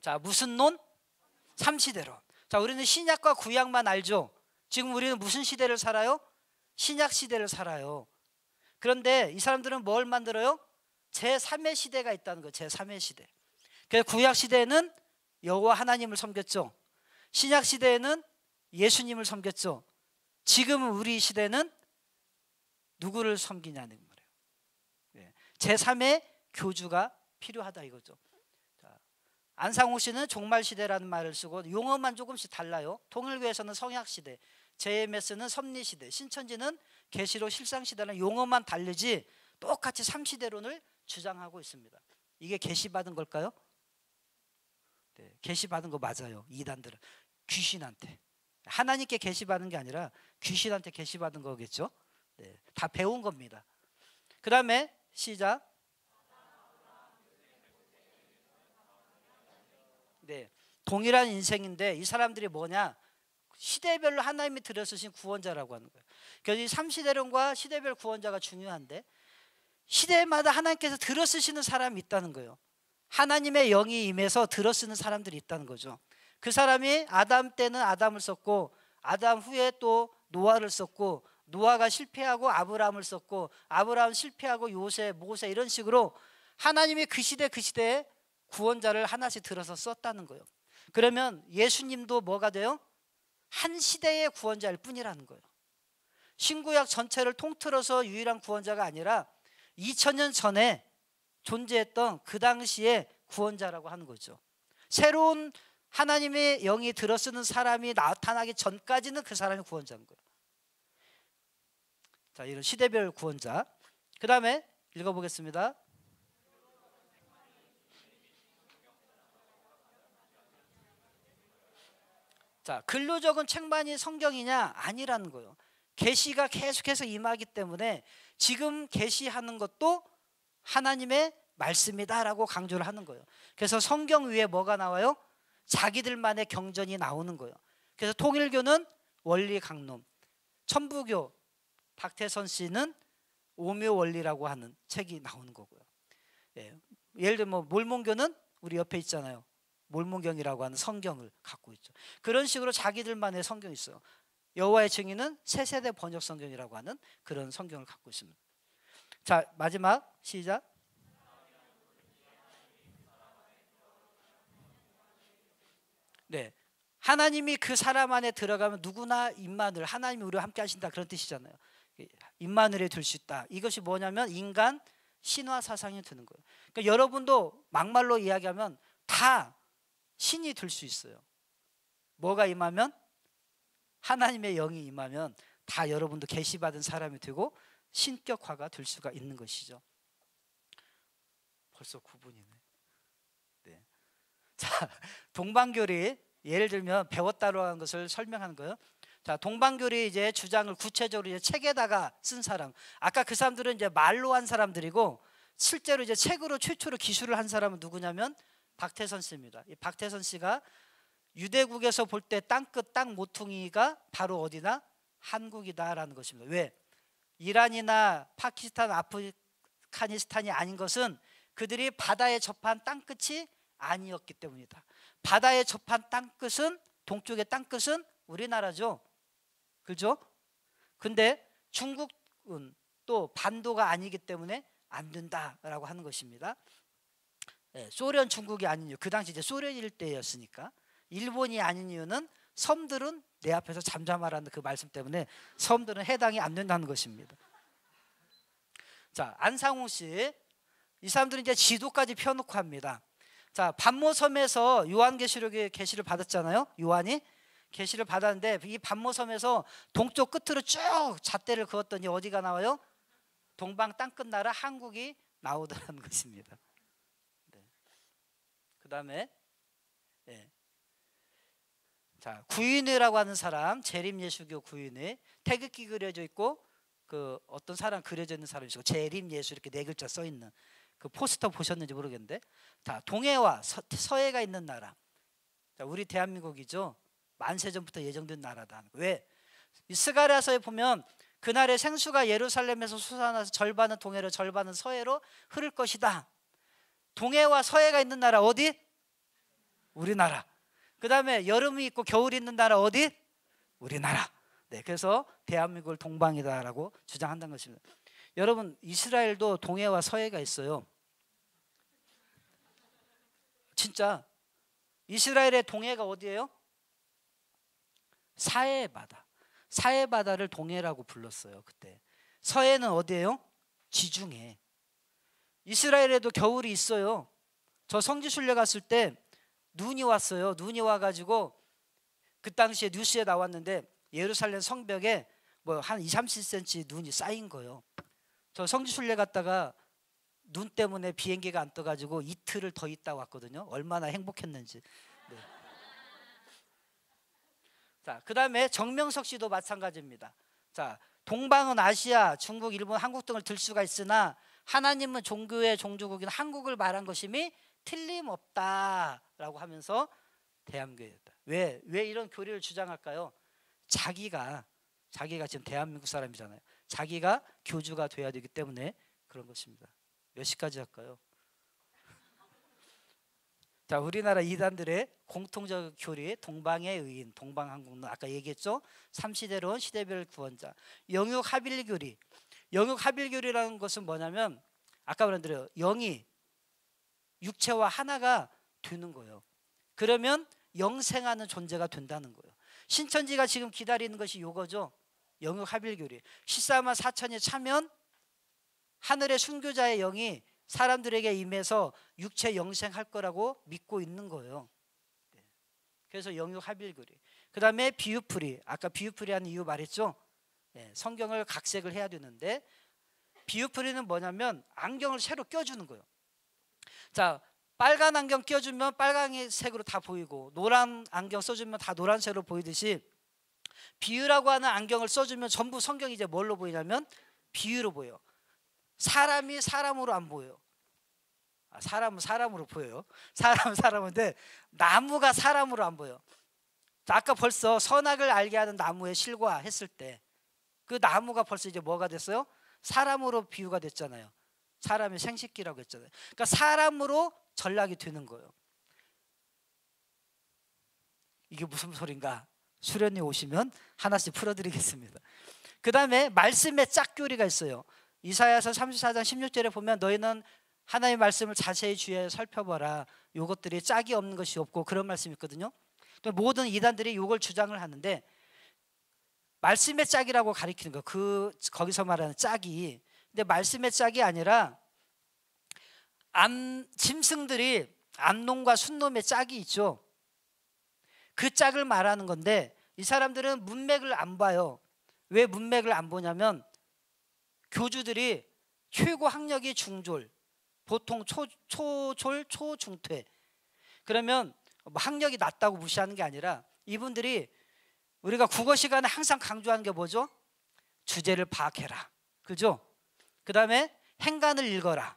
자, 무슨 논? 삼시대론. 자, 우리는 신약과 구약만 알죠. 지금 우리는 무슨 시대를 살아요? 신약 시대를 살아요. 그런데 이 사람들은 뭘 만들어요? 제3의 시대가 있다는 거예요. 제3의 시대. 그래서 구약 시대에는 여호와 하나님을 섬겼죠. 신약 시대에는 예수님을 섬겼죠. 지금 우리 시대는 누구를 섬기냐는 말이에요. 제3의 교주가 필요하다 이거죠. 자, 안상욱 씨는 종말 시대라는 말을 쓰고 용어만 조금씩 달라요. 통일교에서는 성약 시대, JMS는 섭리 시대, 신천지는 계시록 실상 시대라는 용어만 다르지 똑같이 3시대론을 주장하고 있습니다. 이게 계시받은 걸까요? 네, 계시받은 거 맞아요. 이단들은 귀신한테, 하나님께 계시받은 게 아니라 귀신한테 계시받은 거겠죠. 네, 다 배운 겁니다. 그 다음에 시작. 네, 동일한 인생인데 이 사람들이 뭐냐? 시대별로 하나님이 들여쓰신 구원자라고 하는 거예요. 그래서 이 3시대론과 시대별 구원자가 중요한데, 시대마다 하나님께서 들여쓰시는 사람이 있다는 거예요. 하나님의 영이 임해서 들여쓰는 사람들이 있다는 거죠. 그 사람이 아담 때는 아담을 썼고, 아담 후에 또 노아를 썼고, 노아가 실패하고 아브라함을 썼고, 아브라함 실패하고 요새, 모세, 이런 식으로 하나님이 그 시대 그 시대에 구원자를 하나씩 들어서 썼다는 거예요. 그러면 예수님도 뭐가 돼요? 한 시대의 구원자일 뿐이라는 거예요. 신구약 전체를 통틀어서 유일한 구원자가 아니라 2000년 전에 존재했던 그 당시의 구원자라고 하는 거죠. 새로운 하나님의 영이 들어쓰는 사람이 나타나기 전까지는 그 사람이 구원자인 거예요. 자, 이런 시대별 구원자. 그 다음에 읽어보겠습니다. 자, 글로 적은 책만이 성경이냐? 아니라는 거예요. 계시가 계속해서 임하기 때문에 지금 계시하는 것도 하나님의 말씀이다라고 강조를 하는 거예요. 그래서 성경 위에 뭐가 나와요? 자기들만의 경전이 나오는 거예요. 그래서 통일교는 원리 강론, 천부교 박태선 씨는 오묘원리라고 하는 책이 나오는 거고요. 예를 들면 몰몬교는 우리 옆에 있잖아요. 몰몬경이라고 하는 성경을 갖고 있죠. 그런 식으로 자기들만의 성경이 있어요. 여호와의 증인은 새 세대 번역 성경이라고 하는 그런 성경을 갖고 있습니다. 자, 마지막 시작. 네, 하나님이 그 사람 안에 들어가면 누구나 임마누엘, 하나님이 우리와 함께 하신다, 그런 뜻이잖아요. 임마누엘이 될 수 있다. 이것이 뭐냐면 인간 신화 사상이 드는 거예요. 그러니까 여러분도 막말로 이야기하면 다 신이 될 수 있어요. 뭐가 임하면? 하나님의 영이 임하면 다 여러분도 계시받은 사람이 되고 신격화가 될 수가 있는 것이죠. 벌써 9분이네. 네. 자, 동방교리, 예를 들면 배웠다고 하는 것을 설명하는 거예요. 자, 동방교리 이제 주장을 구체적으로 이제 책에다가 쓴 사람. 아까 그 사람들은 이제 말로 한 사람들이고, 실제로 이제 책으로 최초로 기술을 한 사람은 누구냐면 박태선 씨입니다. 이 박태선 씨가 유대국에서 볼 때 땅끝 땅 모퉁이가 바로 어디나 한국이다라는 것입니다. 왜? 이란이나 파키스탄, 아프가니스탄이 아닌 것은 그들이 바다에 접한 땅끝이 아니었기 때문이다. 바다에 접한 땅끝은, 동쪽의 땅끝은 우리나라죠. 그죠? 근데 중국은 또 반도가 아니기 때문에 안 된다라고 하는 것입니다. 네, 소련, 중국이 아닌 이유, 그 당시 이제 소련 일대였으니까. 일본이 아닌 이유는 섬들은 내 앞에서 잠잠하라는 그 말씀 때문에 섬들은 해당이 안 된다는 것입니다. 자, 안상홍 씨, 이 사람들은 이제 지도까지 펴놓고 합니다. 자, 반모섬에서 요한계시록의 계시를 받았잖아요. 요한이 계시를 받았는데 이 반모섬에서 동쪽 끝으로 쭉 잣대를 그었더니 어디가 나와요? 동방 땅끝 나라 한국이 나오더라는 것입니다. 네. 그 다음에 네. 자, 구인회라고 하는 사람, 재림예수교 구인회, 태극기 그려져 있고 그 어떤 사람 그려져 있는 사람이 있고 재림예수 이렇게 네 글자 써 있는 그 포스터 보셨는지 모르겠는데, 자, 동해와 서해가 있는 나라. 자, 우리 대한민국이죠. 만세전부터 예정된 나라다. 왜? 이 스가랴서에 보면 그날에 생수가 예루살렘에서 솟아나서 절반은 동해로 절반은 서해로 흐를 것이다. 동해와 서해가 있는 나라 어디? 우리나라. 그 다음에 여름이 있고 겨울이 있는 나라 어디? 우리나라. 네, 그래서 대한민국을 동방이다라고 주장한다는 것입니다. 여러분, 이스라엘도 동해와 서해가 있어요. 진짜 이스라엘의 동해가 어디예요? 사해 바다. 사해 바다를 동해라고 불렀어요, 그때. 서해는 어디예요? 지중해. 이스라엘에도 겨울이 있어요. 저 성지순례 갔을 때 눈이 왔어요. 눈이 와가지고 그 당시에 뉴스에 나왔는데 예루살렘 성벽에 뭐 한 20-30cm 눈이 쌓인 거예요. 저 성지순례 갔다가 눈 때문에 비행기가 안 떠가지고 이틀을 더 있다 왔거든요. 얼마나 행복했는지. 네. 자, 그 다음에 정명석 씨도 마찬가지입니다. 자, 동방은 아시아, 중국, 일본, 한국 등을 들 수가 있으나 하나님은 종교의 종주국인 한국을 말한 것임이 틀림없다라고 하면서 대한민국이었다. 왜 이런 교리를 주장할까요? 자기가 지금 대한민국 사람이잖아요. 자기가 교주가 돼야 되기 때문에 그런 것입니다. 몇 시까지 할까요? 자, 우리나라 이단들의 공통적 교리, 동방의 의인, 동방한국론, 아까 얘기했죠? 삼시대론, 시대별 구원자, 영육합일교리. 영육합일교리라는 것은 뭐냐면 아까 말한대로 영이 육체와 하나가 되는 거예요. 그러면 영생하는 존재가 된다는 거예요. 신천지가 지금 기다리는 것이 요거죠. 영육합일교리. 14만 4천이 차면 하늘의 순교자의 영이 사람들에게 임해서 육체 영생할 거라고 믿고 있는 거예요. 그래서 영육합일교리. 그 다음에 비유풀이. 아까 비유풀이 하는 이유 말했죠. 성경을 각색을 해야 되는데 비유풀이는 뭐냐면 안경을 새로 껴주는 거예요. 자, 빨간 안경 껴주면 빨간색으로 다 보이고 노란 안경 써주면 다 노란색으로 보이듯이 비유라고 하는 안경을 써주면 전부 성경이 이제 뭘로 보이냐면 비유로 보여요. 사람이 사람으로 안 보여요. 사람은 사람으로 보여요. 사람은 사람인데 나무가 사람으로 안 보여요. 아까 벌써 선악을 알게 하는 나무의 실과 했을 때 그 나무가 벌써 이제 뭐가 됐어요? 사람으로 비유가 됐잖아요. 사람의 생식기라고 했잖아요. 그러니까 사람으로 전락이 되는 거예요. 이게 무슨 소린가? 수련회 오시면 하나씩 풀어드리겠습니다. 그 다음에 말씀의 짝교리가 있어요. 이사야서 34장 16절에 보면 너희는 하나님의 말씀을 자세히 주의하여 살펴봐라. 이것들이 짝이 없는 것이 없고 그런 말씀이 있거든요. 모든 이단들이 이걸 주장을 하는데 말씀의 짝이라고 가리키는 거, 거기서 말하는 짝이. 근데 말씀의 짝이 아니라 짐승들이 암놈과 순놈의 짝이 있죠. 그 짝을 말하는 건데 이 사람들은 문맥을 안 봐요. 왜 문맥을 안 보냐면 교주들이 최고 학력이 중졸, 보통 초졸, 초중퇴. 그러면 학력이 낮다고 무시하는 게 아니라 이분들이 우리가 국어 시간에 항상 강조하는 게 뭐죠? 주제를 파악해라. 그죠? 그 다음에 행간을 읽어라.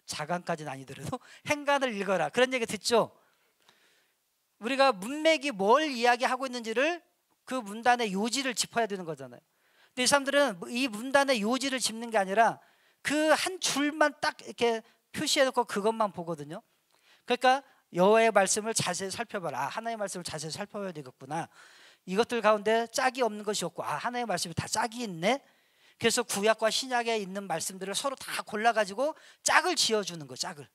자간까지는 아니더라도 행간을 읽어라. 그런 얘기 듣죠? 우리가 문맥이 뭘 이야기하고 있는지를 그 문단의 요지를 짚어야 되는 거잖아요. 근데 이 사람들은 이 문단의 요지를 짚는 게 아니라 그 한 줄만 딱 이렇게 표시해놓고 그것만 보거든요. 그러니까 여호와의 말씀을 자세히 살펴봐라. 하나님의 말씀을 자세히 살펴봐야 되겠구나. 이것들 가운데 짝이 없는 것이 없고 하나님의 말씀이 다 짝이 있네. 그래서 구약과 신약에 있는 말씀들을 서로 다 골라가지고 짝을 지어주는 거, 짝을.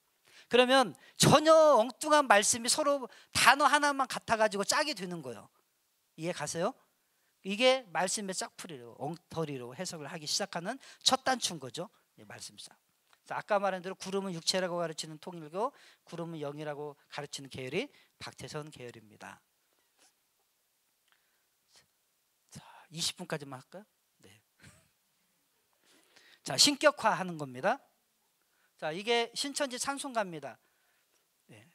그러면 전혀 엉뚱한 말씀이 서로 단어 하나만 같아가지고 짝이 되는 거예요. 이해 가세요? 이게 말씀의 짝풀이로, 엉터리로 해석을 하기 시작하는 첫 단추인 거죠. 말씀 짝. 아까 말한 대로 구름은 육체라고 가르치는 통일교, 구름은 영이라고 가르치는 계열이 박태선 계열입니다. 자, 20분까지만 할까요? 네. 자, 신격화하는 겁니다. 자, 이게 신천지 찬송가입니다. 네.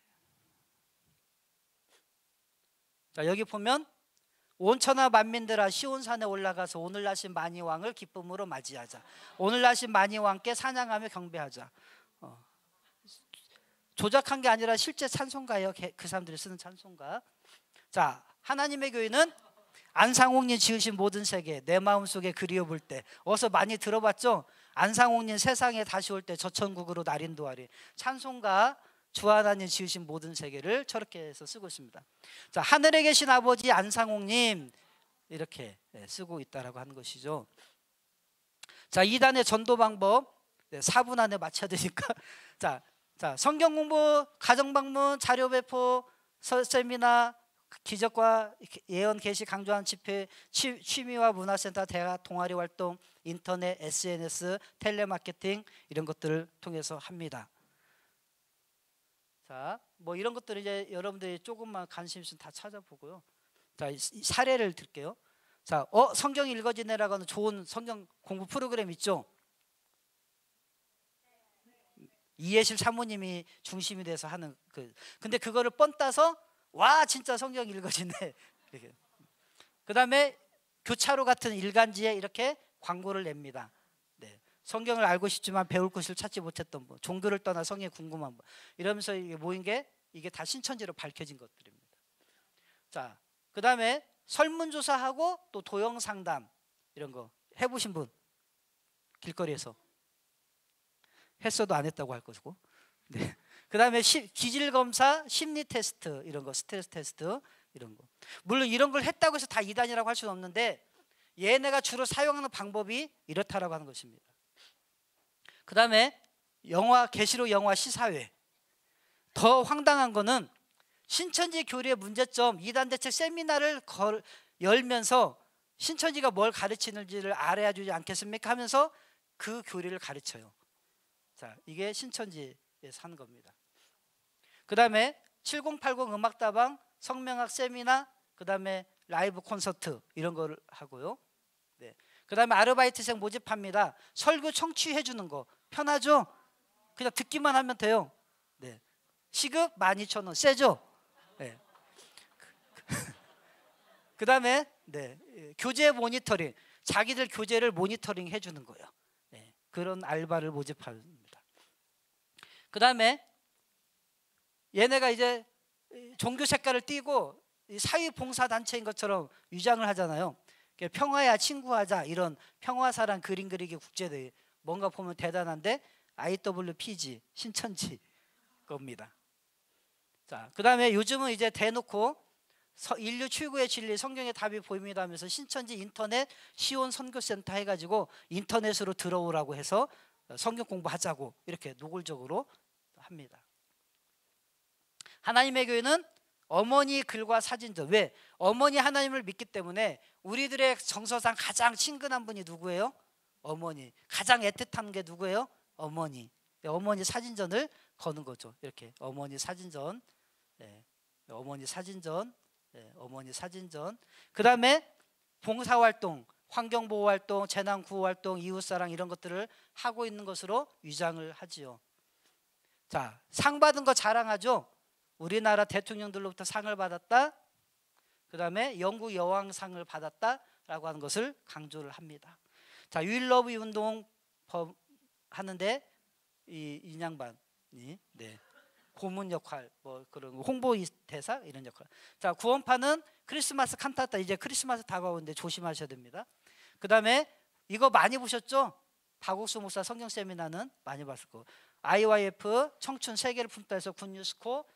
자, 여기 보면 온천하 만민들아 시온산에 올라가서 오늘 나신 만이왕을 기쁨으로 맞이하자. 오늘 나신 만이왕께 찬양하며 경배하자. 조작한 게 아니라 실제 찬송가예요. 그 사람들이 쓰는 찬송가. 자, 하나님의 교회는 안상홍님 지으신 모든 세계 내 마음속에 그리워 볼 때. 어서 많이 들어봤죠? 안상홍님 세상에 다시 올 때 저천국으로 날인도하리. 찬송가 주 하나님 지으신 모든 세계를 저렇게 해서 쓰고 있습니다. 자, 하늘에 계신 아버지 안상홍님 이렇게 쓰고 있다라고 하는 것이죠. 자, 2단의 전도 방법 4분 안에 맞춰야 되니까 자, 성경 공부, 가정 방문, 자료 배포, 세미나, 기적과 예언 계시 강조한 집회, 취미와 문화센터, 대학 동아리 활동, 인터넷, SNS, 텔레마케팅 이런 것들을 통해서 합니다. 자, 뭐 이런 것들을 이제 여러분들이 조금만 관심 있으면 다 찾아보고요. 자, 사례를 들게요. 자, 성경 읽어지네라고 하는 좋은 성경 공부 프로그램 있죠? 이해실 사모님이 중심이 돼서 하는 근데 그거를 뻔 따서 와 진짜 성경 읽어지네. 그 다음에 교차로 같은 일간지에 이렇게 광고를 냅니다. 네. 성경을 알고 싶지만 배울 것을 찾지 못했던 분, 종교를 떠나 성경에 궁금한 분, 이러면서 이게 모인 게 이게 다 신천지로 밝혀진 것들입니다. 자, 그 다음에 설문조사하고 또 도형상담 이런 거 해보신 분 길거리에서 했어도 안 했다고 할 것이고, 네. 그 다음에 기질검사, 심리테스트 이런 거, 스트레스 테스트 이런 거. 물론 이런 걸 했다고 해서 다 이단이라고 할 수는 없는데 얘네가 주로 사용하는 방법이 이렇다라고 하는 것입니다. 그 다음에 계시록 영화 시사회. 더 황당한 거는 신천지 교리의 문제점, 이단 대책 세미나를 열면서 신천지가 뭘 가르치는지를 알아야 주지 않겠습니까 하면서 그 교리를 가르쳐요. 자, 이게 신천지에서 하는 겁니다. 그 다음에 7080 음악다방, 성명학 세미나, 그 다음에 라이브 콘서트 이런 거를 하고요. 네. 그 다음에 아르바이트생 모집합니다. 설교 청취해 주는 거 편하죠? 그냥 듣기만 하면 돼요. 네. 시급 12,000원 세죠? 네. 그 다음에 네. 교재 모니터링, 자기들 교재를 모니터링 해주는 거예요. 네. 그런 알바를 모집합니다. 그 다음에 얘네가 이제 종교 색깔을 띠고 사회봉사단체인 것처럼 위장을 하잖아요. 평화야 친구하자 이런 평화사랑 그림 그리기 국제대회, 뭔가 보면 대단한데 IWPG 신천지 겁니다. 자, 그 다음에 요즘은 이제 대놓고 인류 최고의 진리 성경의 답이 보입니다 하면서 신천지 인터넷 시온 선교센터 해가지고 인터넷으로 들어오라고 해서 성경 공부하자고 이렇게 노골적으로 합니다. 하나님의 교회는 어머니 글과 사진전. 왜? 어머니 하나님을 믿기 때문에 우리들의 정서상 가장 친근한 분이 누구예요? 어머니. 가장 애틋한 게 누구예요? 어머니. 어머니 사진전을 거는 거죠. 이렇게 어머니 사진전, 어머니 사진전, 어머니 사진전. 그 다음에 봉사활동, 환경보호활동, 재난구호활동, 이웃사랑 이런 것들을 하고 있는 것으로 위장을 하지요. 자, 상 받은 거 자랑하죠. 우리나라 대통령들로부터 상을 받았다. 그 다음에 영국 여왕상을 받았다라고 하는 것을 강조를 합니다. 자, 유일러브 운동 하는데 이 양반이 고문 역할, 뭐 그런 홍보 대사 이런 역할. 자, 구원파는 크리스마스 칸타타. 이제 크리스마스 다가오는데 조심하셔야 됩니다. 그 다음에 이거 많이 보셨죠? 박옥수 목사 성경 세미나는 많이 봤을 거고. IYF 청춘 세계를 품다 해서 군유스코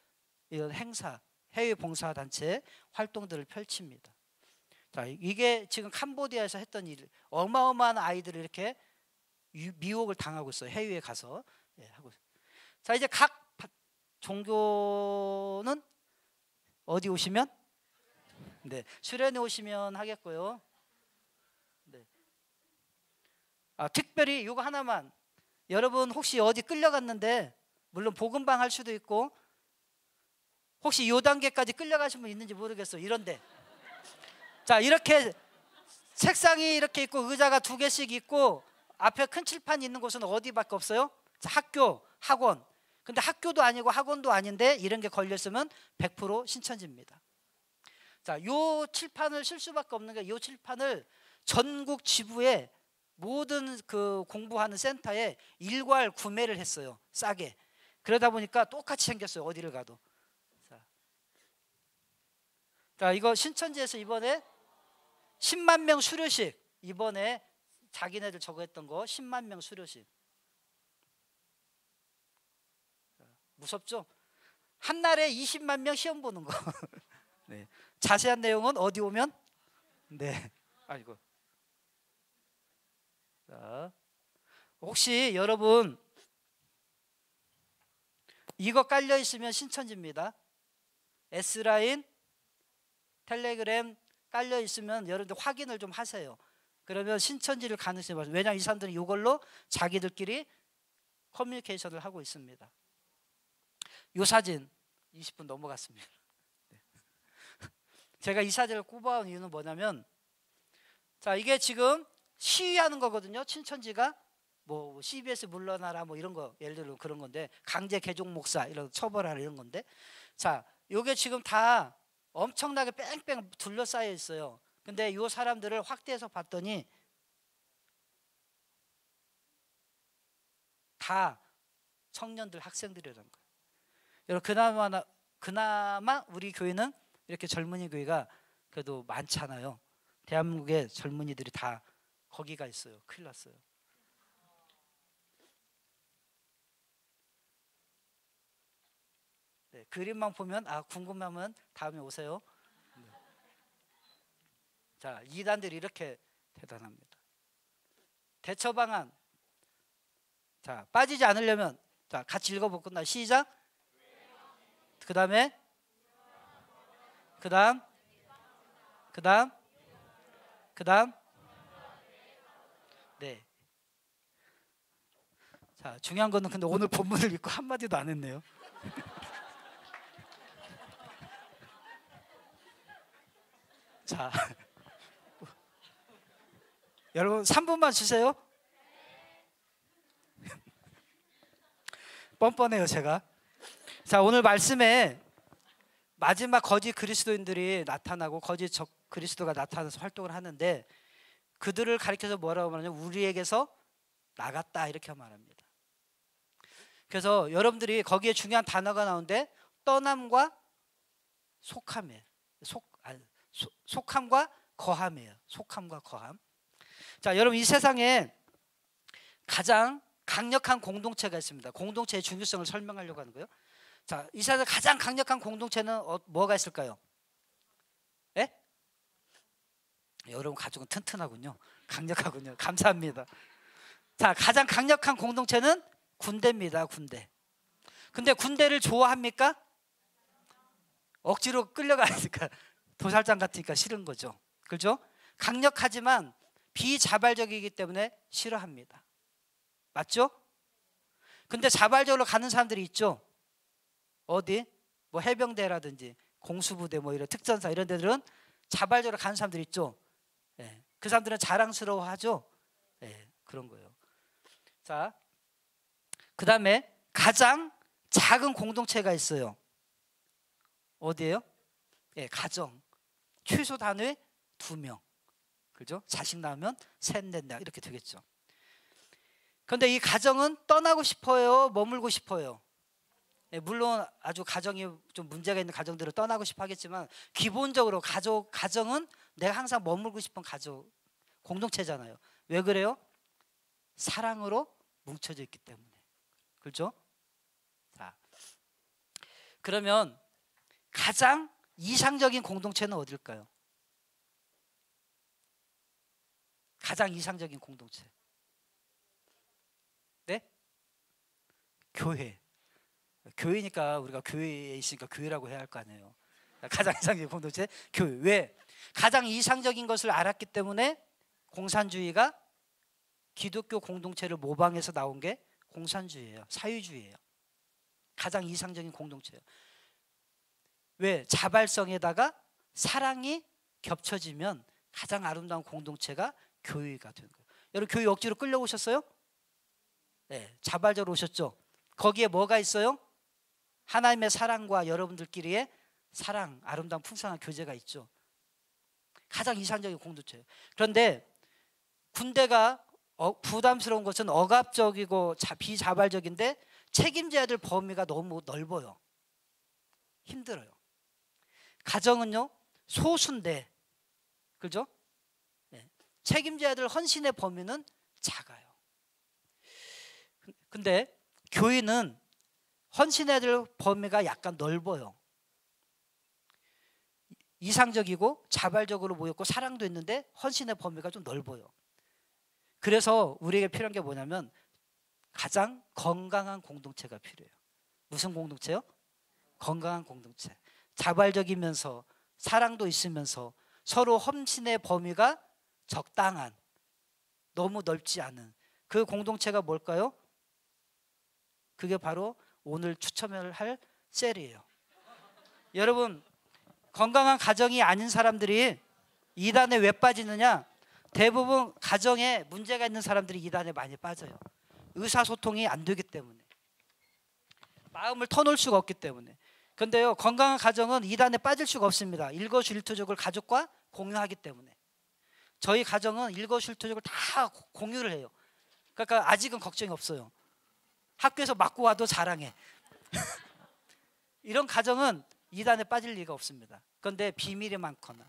이런 행사, 해외 봉사 단체 활동들을 펼칩니다. 자, 이게 지금 캄보디아에서 했던 일, 어마어마한 아이들이 이렇게 미혹을 당하고 있어요. 해외에 가서 하고 있어요. 자, 이제 각 종교는 어디 오시면? 수련회 오시면 하겠고요. 특별히 이거 하나만, 여러분 혹시 어디 끌려갔는데, 물론 복음방 할 수도 있고 혹시 요 단계까지 끌려가신 분 있는지 모르겠어요. 이런데 자, 이렇게 책상이 이렇게 있고 의자가 2개씩 있고 앞에 큰 칠판이 있는 곳은 어디밖에 없어요? 자, 학교, 학원. 근데 학교도 아니고 학원도 아닌데 이런 게 걸렸으면 100% 신천지입니다. 자, 요 칠판을 쓸 수밖에 없는 게, 요 칠판을 전국 지부에 모든 그 공부하는 센터에 일괄 구매를 했어요. 싸게. 그러다 보니까 똑같이 생겼어요. 어디를 가도. 자, 이거 신천지에서 이번에 10만 명 수료식, 이번에 자기네들 저거 했던 거 10만 명 수료식. 무섭죠? 한 날에 20만 명 시험 보는 거. 자세한 내용은 어디 오면? 아이고. 자, 혹시 여러분 이거 깔려 있으면 신천지입니다. S라인, 텔레그램 깔려 있으면 여러분들 확인을 좀 하세요. 그러면 신천지를 가능성이 많아요. 왜냐하면 이 사람들은 이걸로 자기들끼리 커뮤니케이션을 하고 있습니다. 이 사진 20분 넘어갔습니다. 제가 이 사진을 꼽아온 이유는 뭐냐면, 자, 이게 지금 시위하는 거거든요. 신천지가 뭐 CBS 물러나라 뭐 이런 거, 예를 들어 그런 건데, 강제 개종 목사 이런 처벌하라 이런 건데, 자, 요게 지금 다 엄청나게 뺑뺑 둘러싸여 있어요. 근데 이 사람들을 확대해서 봤더니 다 청년들, 학생들이라는 거예요. 여러분, 그나마 우리 교회는 이렇게 젊은이 교회가 그래도 많잖아요. 대한민국의 젊은이들이 다 거기가 있어요. 큰일 났어요. 그림만 보면 궁금하면 다음에 오세요. 자, 이단들이 이렇게 대단합니다. 대처 방안. 자, 빠지지 않으려면, 자, 같이 읽어보겠나? 시작. 그 다음에 그 다음 자, 중요한 거는 근데 오늘 본문을 읽고 한마디도 안 했네요. 자, 여러분 3분만 주세요. 뻔뻔해요 제가. 자, 오늘 말씀에 마지막 거짓 그리스도인들이 나타나고 거짓 그리스도가 나타나서 활동을 하는데, 그들을 가리켜서 뭐라고 말하냐면 우리에게서 나갔다 이렇게 말합니다. 그래서 여러분들이 거기에 중요한 단어가 나오는데, 떠남과 속함이에요. 속함과 거함이에요. 속함과 거함. 자, 여러분, 이 세상에 가장 강력한 공동체가 있습니다. 공동체의 중요성을 설명하려고 하는 거예요. 자, 이 세상에 가장 강력한 공동체는 뭐가 있을까요? 여러분 가족은 튼튼하군요. 강력하군요. 감사합니다. 자, 가장 강력한 공동체는 군대입니다. 군대. 근데 군대를 좋아합니까? 억지로 끌려가니까 도살장 같으니까 싫은 거죠. 그렇죠? 강력하지만 비자발적이기 때문에 싫어합니다. 맞죠? 근데 자발적으로 가는 사람들이 있죠. 어디? 뭐 해병대라든지 공수부대 뭐 이런 특전사 이런 데들은 자발적으로 가는 사람들이 있죠. 예. 그 사람들은 자랑스러워하죠. 예. 그런 거예요. 자, 그 다음에 가장 작은 공동체가 있어요. 어디예요? 예, 가정. 최소 단위 2명. 그죠? 자식 낳으면 셋, 넷, 넷 이렇게 되겠죠. 그런데 이 가정은 떠나고 싶어요? 머물고 싶어요? 예, 물론 아주 가정이 좀 문제가 있는 가정들을 떠나고 싶어 하겠지만 기본적으로 가정은 내가 항상 머물고 싶은 가족 공동체잖아요. 왜 그래요? 사랑으로 뭉쳐져 있기 때문에. 그렇죠? 자, 그러면 가장 이상적인 공동체는 어딜까요? 가장 이상적인 공동체. 네? 교회. 교회니까 우리가 교회에 있으니까 교회라고 해야 할 거 아니에요. 가장 이상적인 공동체 교회. 왜? 가장 이상적인 것을 알았기 때문에 공산주의가 기독교 공동체를 모방해서 나온 게 공산주의예요. 사유주의예요. 가장 이상적인 공동체예요. 왜? 자발성에다가 사랑이 겹쳐지면 가장 아름다운 공동체가 교회가 되는 거예요. 여러분 교회 억지로 끌려오셨어요? 네, 자발적으로 오셨죠. 거기에 뭐가 있어요? 하나님의 사랑과 여러분들끼리의 사랑, 아름다운 풍성한 교제가 있죠. 가장 이상적인 공동체예요. 그런데 군대가 부담스러운 것은 억압적이고 비자발적인데 책임져야 될 범위가 너무 넓어요. 힘들어요. 가정은요 소수인데, 그죠? 네. 책임져야 될 헌신의 범위는 작아요. 근데 교회는 헌신해야 될 범위가 약간 넓어요. 이상적이고 자발적으로 모였고 사랑도 있는데 헌신의 범위가 좀 넓어요. 그래서 우리에게 필요한 게 뭐냐면 가장 건강한 공동체가 필요해요. 무슨 공동체요? 건강한 공동체. 자발적이면서 사랑도 있으면서 서로 헌신의 범위가 적당한, 너무 넓지 않은 그 공동체가 뭘까요? 그게 바로 오늘 추첨을 할 셀이에요. 여러분 건강한 가정이 아닌 사람들이 이단에 왜 빠지느냐? 대부분 가정에 문제가 있는 사람들이 이단에 많이 빠져요. 의사소통이 안 되기 때문에, 마음을 터놓을 수가 없기 때문에. 그런데요 건강한 가정은 이단에 빠질 수가 없습니다. 일거수일투족을 가족과 공유하기 때문에. 저희 가정은 일거수일투족을 다 공유를 해요. 그러니까 아직은 걱정이 없어요. 학교에서 맞고 와도 자랑해. 이런 가정은 이단에 빠질 리가 없습니다. 그런데 비밀이 많거나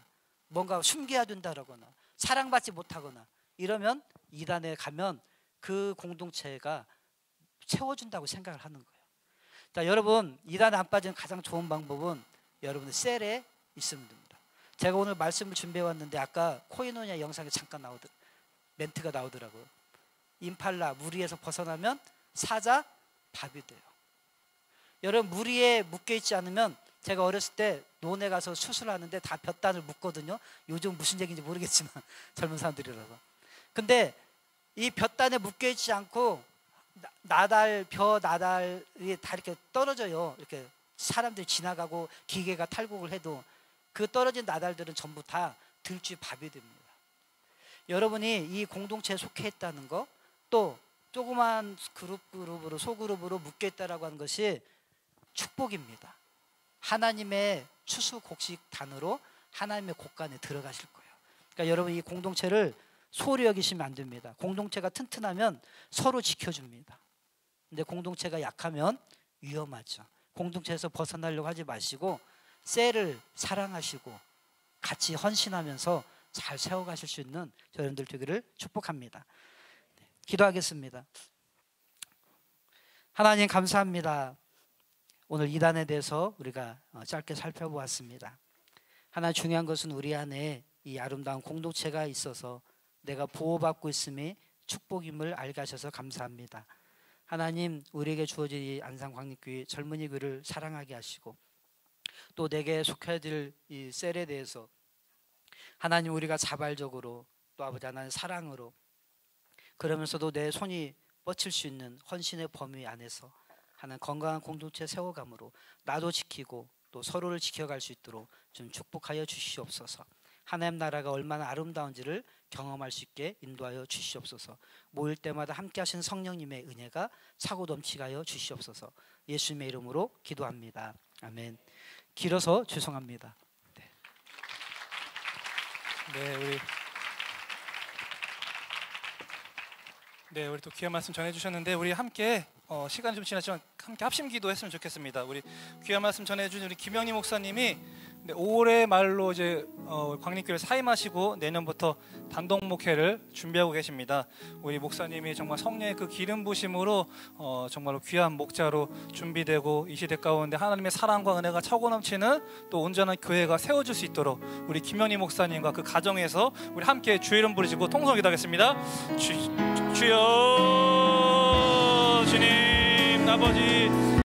뭔가 숨겨야 된다거나 사랑받지 못하거나 이러면 이단에 가면 그 공동체가 채워준다고 생각을 하는 거예요. 자, 여러분 이단에 안 빠지는 가장 좋은 방법은 여러분의 셀에 있으면 됩니다. 제가 오늘 말씀을 준비해 왔는데 아까 코이노니아 영상에 잠깐 멘트가 나오더라고요. 임팔라 무리에서 벗어나면 사자 밥이 돼요. 여러분 무리에 묶여있지 않으면, 제가 어렸을 때 논에 가서 수술하는데 다 볕단을 묶거든요. 요즘 무슨 얘기인지 모르겠지만 젊은 사람들이라서. 근데 이 볕단에 묶여있지 않고 나달이 다 이렇게 떨어져요. 이렇게 사람들이 지나가고 기계가 탈곡을 해도 그 떨어진 나달들은 전부 다 들쥐 밥이 됩니다. 여러분이 이 공동체에 속해 있다는 거, 또 조그만 그룹으로 소그룹으로 묶여 있다라고 하는 것이 축복입니다. 하나님의 추수곡식단으로 하나님의 곳간에 들어가실 거예요. 그러니까 여러분 이 공동체를 소홀히 여기시면 안 됩니다. 공동체가 튼튼하면 서로 지켜줍니다. 근데 공동체가 약하면 위험하죠. 공동체에서 벗어나려고 하지 마시고 셀을 사랑하시고 같이 헌신하면서 잘 세워가실 수 있는 여러분들 되기를 축복합니다. 기도하겠습니다. 하나님 감사합니다. 오늘 이단에 대해서 우리가 짧게 살펴보았습니다. 하나 중요한 것은 우리 안에 이 아름다운 공동체가 있어서 내가 보호받고 있음이 축복임을 알게 하셔서 감사합니다. 하나님, 우리에게 주어진 이 안산광립교회 젊은이 교회를 사랑하게 하시고 또 내게 속해야 될 이 셀에 대해서 하나님 우리가 자발적으로 또 아버지 하나님 사랑으로 그러면서도 내 손이 뻗칠 수 있는 헌신의 범위 안에서 하나님 건강한 공동체 세워감으로 나도 지키고 또 서로를 지켜갈 수 있도록 좀 축복하여 주시옵소서. 하나님 나라가 얼마나 아름다운지를 경험할 수 있게 인도하여 주시옵소서. 모일 때마다 함께 하신 성령님의 은혜가 차고 넘치게 하여 주시옵소서. 예수님의 이름으로 기도합니다. 아멘. 길어서 죄송합니다. 우리 또 귀한 말씀 전해주셨는데 우리 함께 시간이 좀 지났지만 함께 합심 기도했으면 좋겠습니다. 우리 귀한 말씀 전해준 우리 김영리 목사님이 올해 말로 이제 광립교회 사임하시고 내년부터 단독 목회를 준비하고 계십니다. 우리 목사님이 정말 성령의 그 기름 부심으로 정말로 귀한 목자로 준비되고 이 시대 가운데 하나님의 사랑과 은혜가 차고 넘치는 또 온전한 교회가 세워질 수 있도록 우리 김영리 목사님과 그 가정에서 우리 함께 주의 이름 부르시고 통성 기도하겠습니다. 주여, 주님 아버지